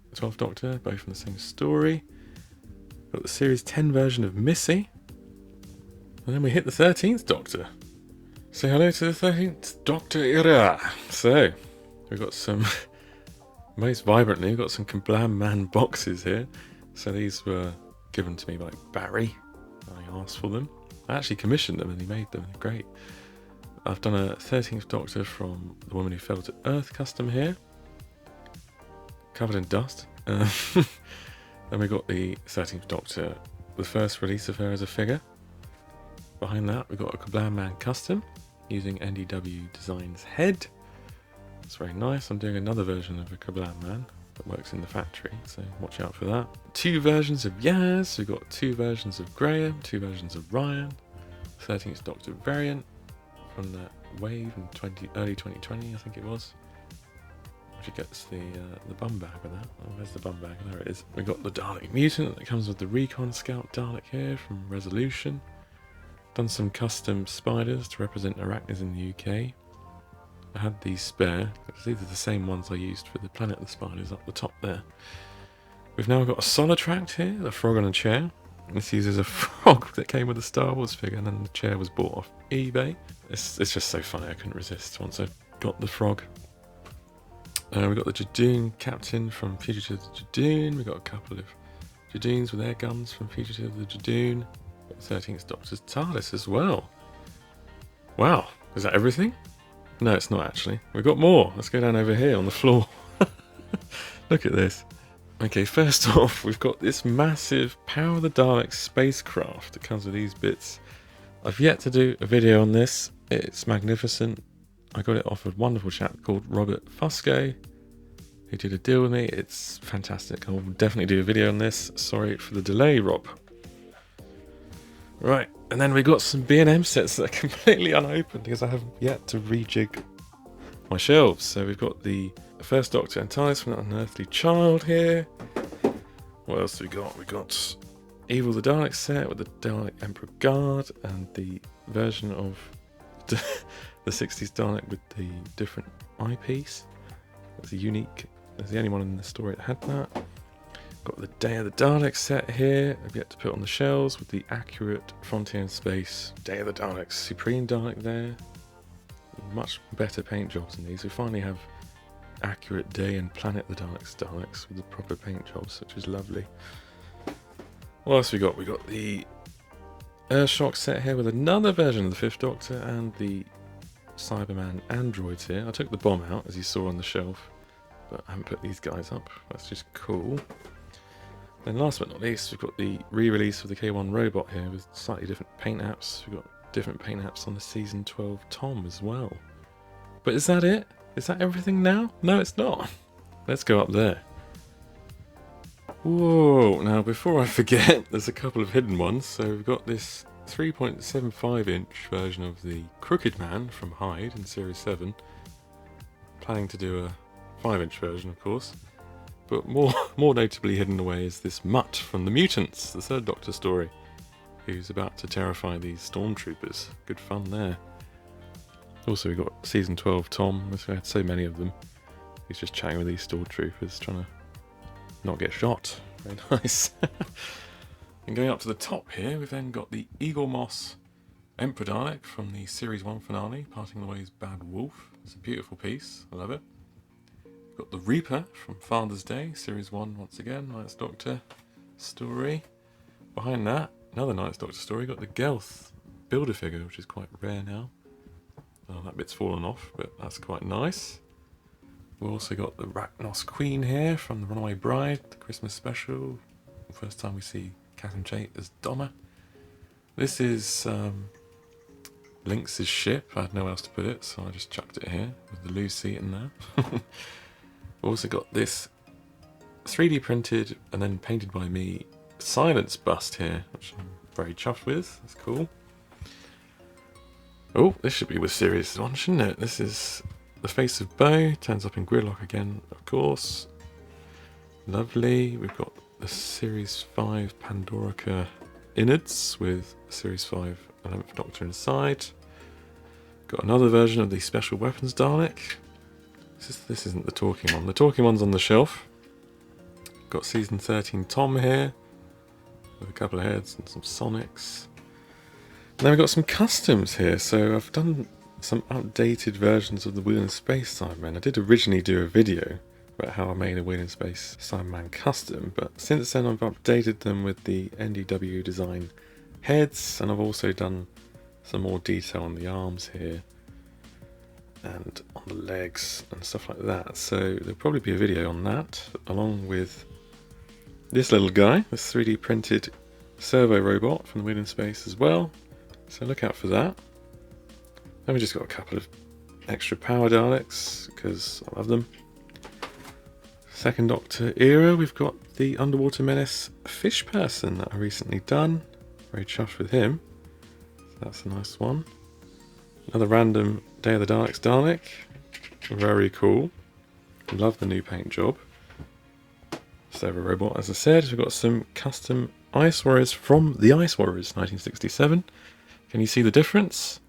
the 12th Doctor, both from the same story. We've got the Series 10 version of Missy. And then we hit the 13th Doctor. Say hello to the 13th Doctor era. So, we've got some, most vibrantly, we've got some Kablam Man boxes here. So these were given to me by Barry. I asked for them. I actually commissioned them and he made them. They're great. I've done a 13th Doctor from The Woman Who Fell to Earth custom here. Covered in dust. Then we got the 13th Doctor, the first release of her as a figure. Behind that we've got a Kablam Man custom using NDW Design's head. It's very nice. I'm doing another version of a Kablam Man that works in the factory, so watch out for that. 2 versions of Yaz. We've got 2 versions of Graham, 2 versions of Ryan, 13th Doctor variant from that wave in early 2020, I think it was. She gets the bum bag with that. Oh, where's the bum bag? There it is. We've got the Dalek Mutant that comes with the Recon Scout Dalek here from Resolution. Done some custom spiders to represent arachnids in the UK. I had these spare. These are the same ones I used for the Planet of the Spiders up the top there. We've now got a Solitract here, the frog on a chair. This uses a frog that came with a Star Wars figure, and then the chair was bought off eBay. It's just so funny, I couldn't resist once I got the frog. We've got the Jadoon Captain from Fugitive of the Jadoon. We've got a couple of Jadoons with air guns from Fugitive of the Jadoon. 13th Doctor's TARDIS as well. Wow, is that everything? No, it's not actually. We've got more. Let's go down over here on the floor. Look at this. Okay, first off, we've got this massive Power of the Daleks spacecraft that comes with these bits. I've yet to do a video on this. It's magnificent. I got it off a wonderful chap called Robert Fusco, who did a deal with me. It's fantastic. I'll definitely do a video on this. Sorry for the delay, Rob. Right, and then we got some B&M sets that are completely unopened because I haven't yet to rejig my shelves. So we've got the First Doctor and TARDIS from That Unearthly Child here. What else do we got? We got Evil the Dalek set with the Dalek Emperor Guard and the version of the 60s Dalek with the different eyepiece. It's a unique, it's the only one in the story that had that. Got the Day of the Daleks set here. I've yet to put on the shelves with the accurate Frontier in Space Day of the Daleks Supreme Dalek there. Much better paint jobs in these. We finally have accurate Day and Planet the Daleks with the proper paint jobs, which is lovely. What else we got? We got the Earthshock set here with another version of the Fifth Doctor and the Cyberman androids here. I took the bomb out, as you saw on the shelf, but I haven't put these guys up. That's just cool. Then last but not least, we've got the re-release of the K1 robot here with slightly different paint apps. We've got different paint apps on the Season 12 Tom as well. But is that it? Is that everything now? No, it's not. Let's go up there. Whoa, now before I forget, there's a couple of hidden ones. So we've got this 3.75 inch version of the Crooked Man from Hyde in Series 7. Planning to do a 5-inch version, of course. But more notably hidden away is this Mutt from the Mutants, the Third Doctor story, who's about to terrify these stormtroopers. Good fun there. Also, we got Season 12 Tom. We had so many of them. He's just chatting with these stormtroopers, trying to not get shot. Very nice. And going up to the top here, we've then got the Eagle Moss Emperor Dalek from the Series 1 finale, Parting the Ways Bad Wolf. It's a beautiful piece. I love it. We've got the Reaper from Father's Day, Series 1 once again, Ninth Doctor story. Behind that, another Ninth Doctor story, got the Gelth Build-A-Figure, which is quite rare now. Oh, that bit's fallen off, but that's quite nice. We've also got the Rachnos Queen here from The Runaway Bride, the Christmas special. First time we see Catherine Chait as Donna. This is Lynx's ship. I had nowhere else to put it, so I just chucked it here with the Lucy in there. We've also got this 3D printed and then painted by me Silence bust here, which I'm very chuffed with. That's cool. Oh, this should be with Series 1, shouldn't it? This is the face of Bo. Turns up in Gridlock again, of course. Lovely. We've got the Series 5 Pandorica innards with Series 5 11th Doctor inside. Got another version of the Special Weapons Dalek. This isn't the talking one. The talking one's on the shelf. Got Season 13 Tom here with a couple of heads and some Sonics. And then we've got some customs here. So I've done some updated versions of the Wheel in Space Cyberman. I did originally do a video about how I made a Wheel in Space Cyberman custom, but since then I've updated them with the NDW Design heads, and I've also done some more detail on the arms here and on the legs and stuff like that. So there'll probably be a video on that, along with this little guy, this 3D printed servo robot from the Wheel in Space as well. So look out for that. Then we just got a couple of extra power Daleks, because I love them. Second Doctor era, we've got the Underwater Menace fish person that I recently done. Very chuffed with him. So that's a nice one. Another random Day of the Daleks Dalek. Very cool. Love the new paint job. Servo robot, as I said. We've got some custom Ice Warriors from the Ice Warriors 1967. Can you see the difference?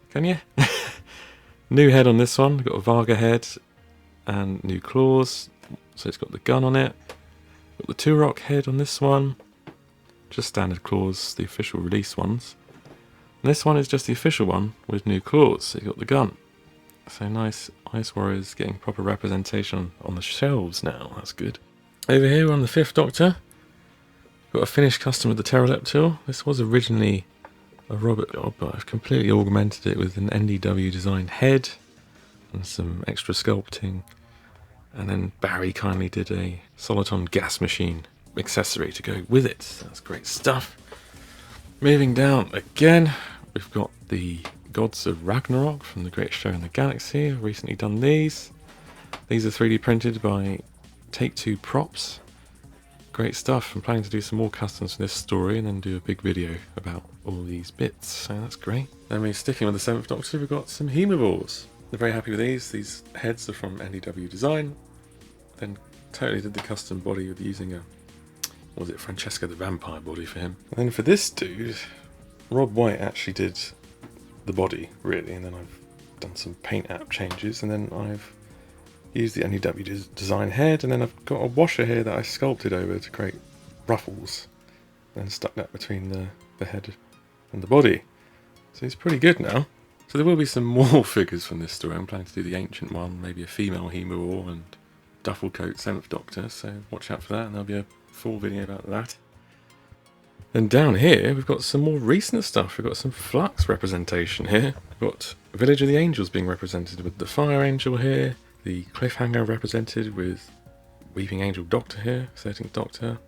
Can you? New head on this one. We've got a Varga head and new claws. So it's got the gun on it. Got the Turok head on this one. Just standard claws, the official release ones. And this one is just the official one with new claws. So you've got the gun. So nice Ice Warriors getting proper representation on the shelves now. That's good. Over here we're on the Fifth Doctor. Got a finished custom with the Pteroleptil. This was originally a robot job, but I've completely augmented it with an NDW Design head and some extra sculpting. And then Barry kindly did a Soliton gas machine accessory to go with it. That's great stuff. Moving down again, we've got the Gods of Ragnarok from The Great Show in the Galaxy. I've recently done these. These are 3D printed by Take Two Props. Great stuff. I'm planning to do some more customs for this story and then do a big video about all these bits. So that's great. Then we're sticking with the 7th Doctor. We've got some Hemoballs. They're very happy with these. These heads are from NDW Design. Then totally did the custom body with using a, was it Francesco the Vampire body for him. And then for this dude, Rob White actually did the body, really, and then I've done some paint app changes, and then I've used the NDW Design head, and then I've got a washer here that I sculpted over to create ruffles, and stuck that between the head and the body. So it's pretty good now. So there will be some more figures from this story. I'm planning to do the ancient one, maybe a female Hemor and duffel coat 7th Doctor, so watch out for that, and there'll be a full video about that. And down here we've got some more recent stuff. We've got some Flux representation here. We've got Village of the Angels being represented with the Fire Angel here, the Cliffhanger represented with Weeping Angel Doctor here, 13th Doctor.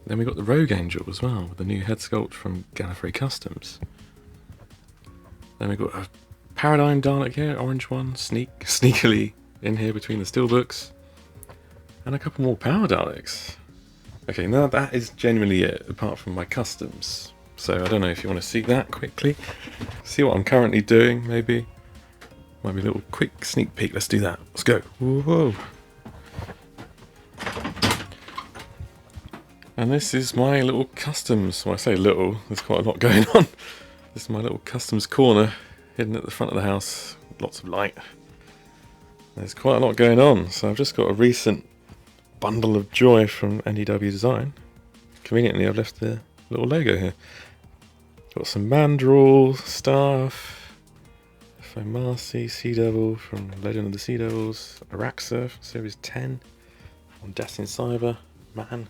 Then we've got the Rogue Angel as well, with the new head sculpt from GallifreyCustoms. Then we've got a Paradigm Dalek here, orange one, sneakily in here between the steelbooks. And a couple more Power Daleks. Okay, now that is genuinely it, apart from my customs. So I don't know if you want to see that quickly. See what I'm currently doing, maybe. Might be a little quick sneak peek. Let's do that. Let's go. Whoa. And this is my little customs. Well, I say little, there's quite a lot going on. This is my little customs corner, hidden at the front of the house. Lots of light. There's quite a lot going on. So I've just got a recent bundle of joy from NDW Design. Conveniently, I've left the little logo here. Got some Mandrill stuff, Fomarcy, Sea Devil from Legend of the Sea Devils, Araxa from Series 10, on Destined Cyber, man.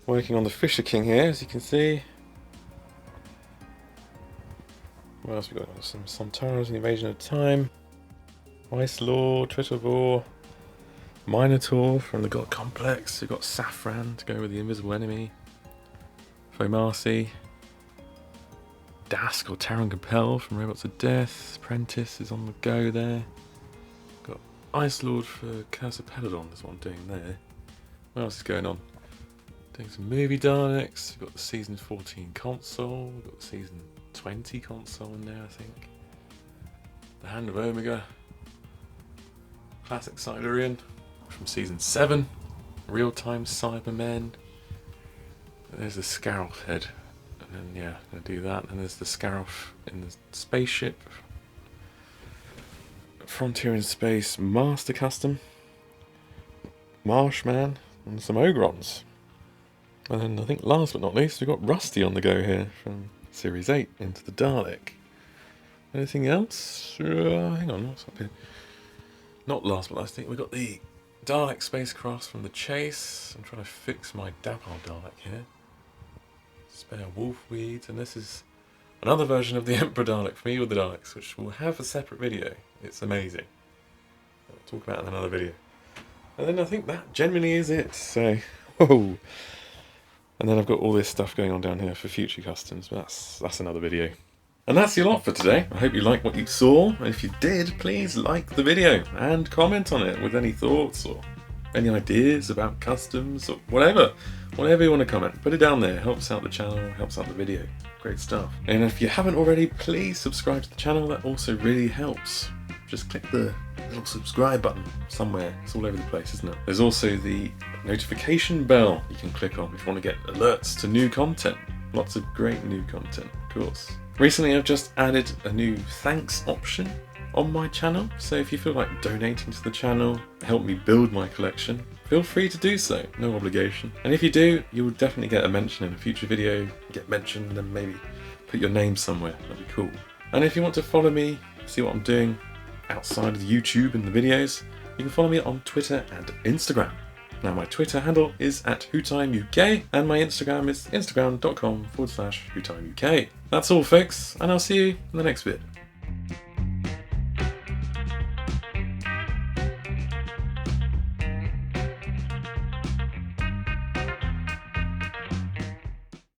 Working on the Fisher King here, as you can see. What else we got? Some Sontaras and the Invasion of Time, Ice Lord, Twittervore, Minotaur from the God Complex. We've got Saffron to go with the Invisible Enemy, Fomarcy, Dask or Taron Capel from Robots of Death, Prentice is on the go there. Got Ice Lord for Curse of Peladon, that's what I'm doing there. What else is going on? Doing some movie Daleks. We've got the Season 14 console, we've got the Season 20 console in there, I think. The Hand of Omega, Classic Silurian from Season 7, Real-Time Cybermen. There's the Scarif head, and then yeah, I'm going to do that. And there's the Scarif in the spaceship. Frontier in Space Master Custom, Marshman, and some Ogrons. And then I think last but not least, we've got Rusty on the go here from Series 8 into the Dalek. Anything else? Hang on, what's up here? Not last but last, I think we've got the Dalek spacecraft from the Chase. I'm trying to fix my Dapal Dalek here. Spare Wolfweed, and this is another version of the Emperor Dalek for me with the Daleks, which will have a separate video. It's amazing. I'll talk about it in another video. And then I think that generally is it, so whoa. And then I've got all this stuff going on down here for future customs, but that's another video. And that's your lot for today. I hope you liked what you saw, and if you did, please like the video and comment on it with any thoughts or any ideas about customs or whatever. Whatever you want to comment, put it down there. Helps out the channel, helps out the video. Great stuff. And if you haven't already, please subscribe to the channel. That also really helps. Just click the little subscribe button somewhere. It's all over the place, isn't it? There's also the notification bell you can click on if you want to get alerts to new content. Lots of great new content, of course. Recently I've just added a new thanks option on my channel, so if you feel like donating to the channel, help me build my collection, feel free to do so, no obligation. And if you do, you will definitely get a mention in a future video, get mentioned and maybe put your name somewhere, that'd be cool. And if you want to follow me, see what I'm doing outside of YouTube and the videos, you can follow me on Twitter and Instagram. Now my Twitter handle is @WhoTimeUK and my Instagram is instagram.com/WhoTimeUK. That's all folks, and I'll see you in the next vid.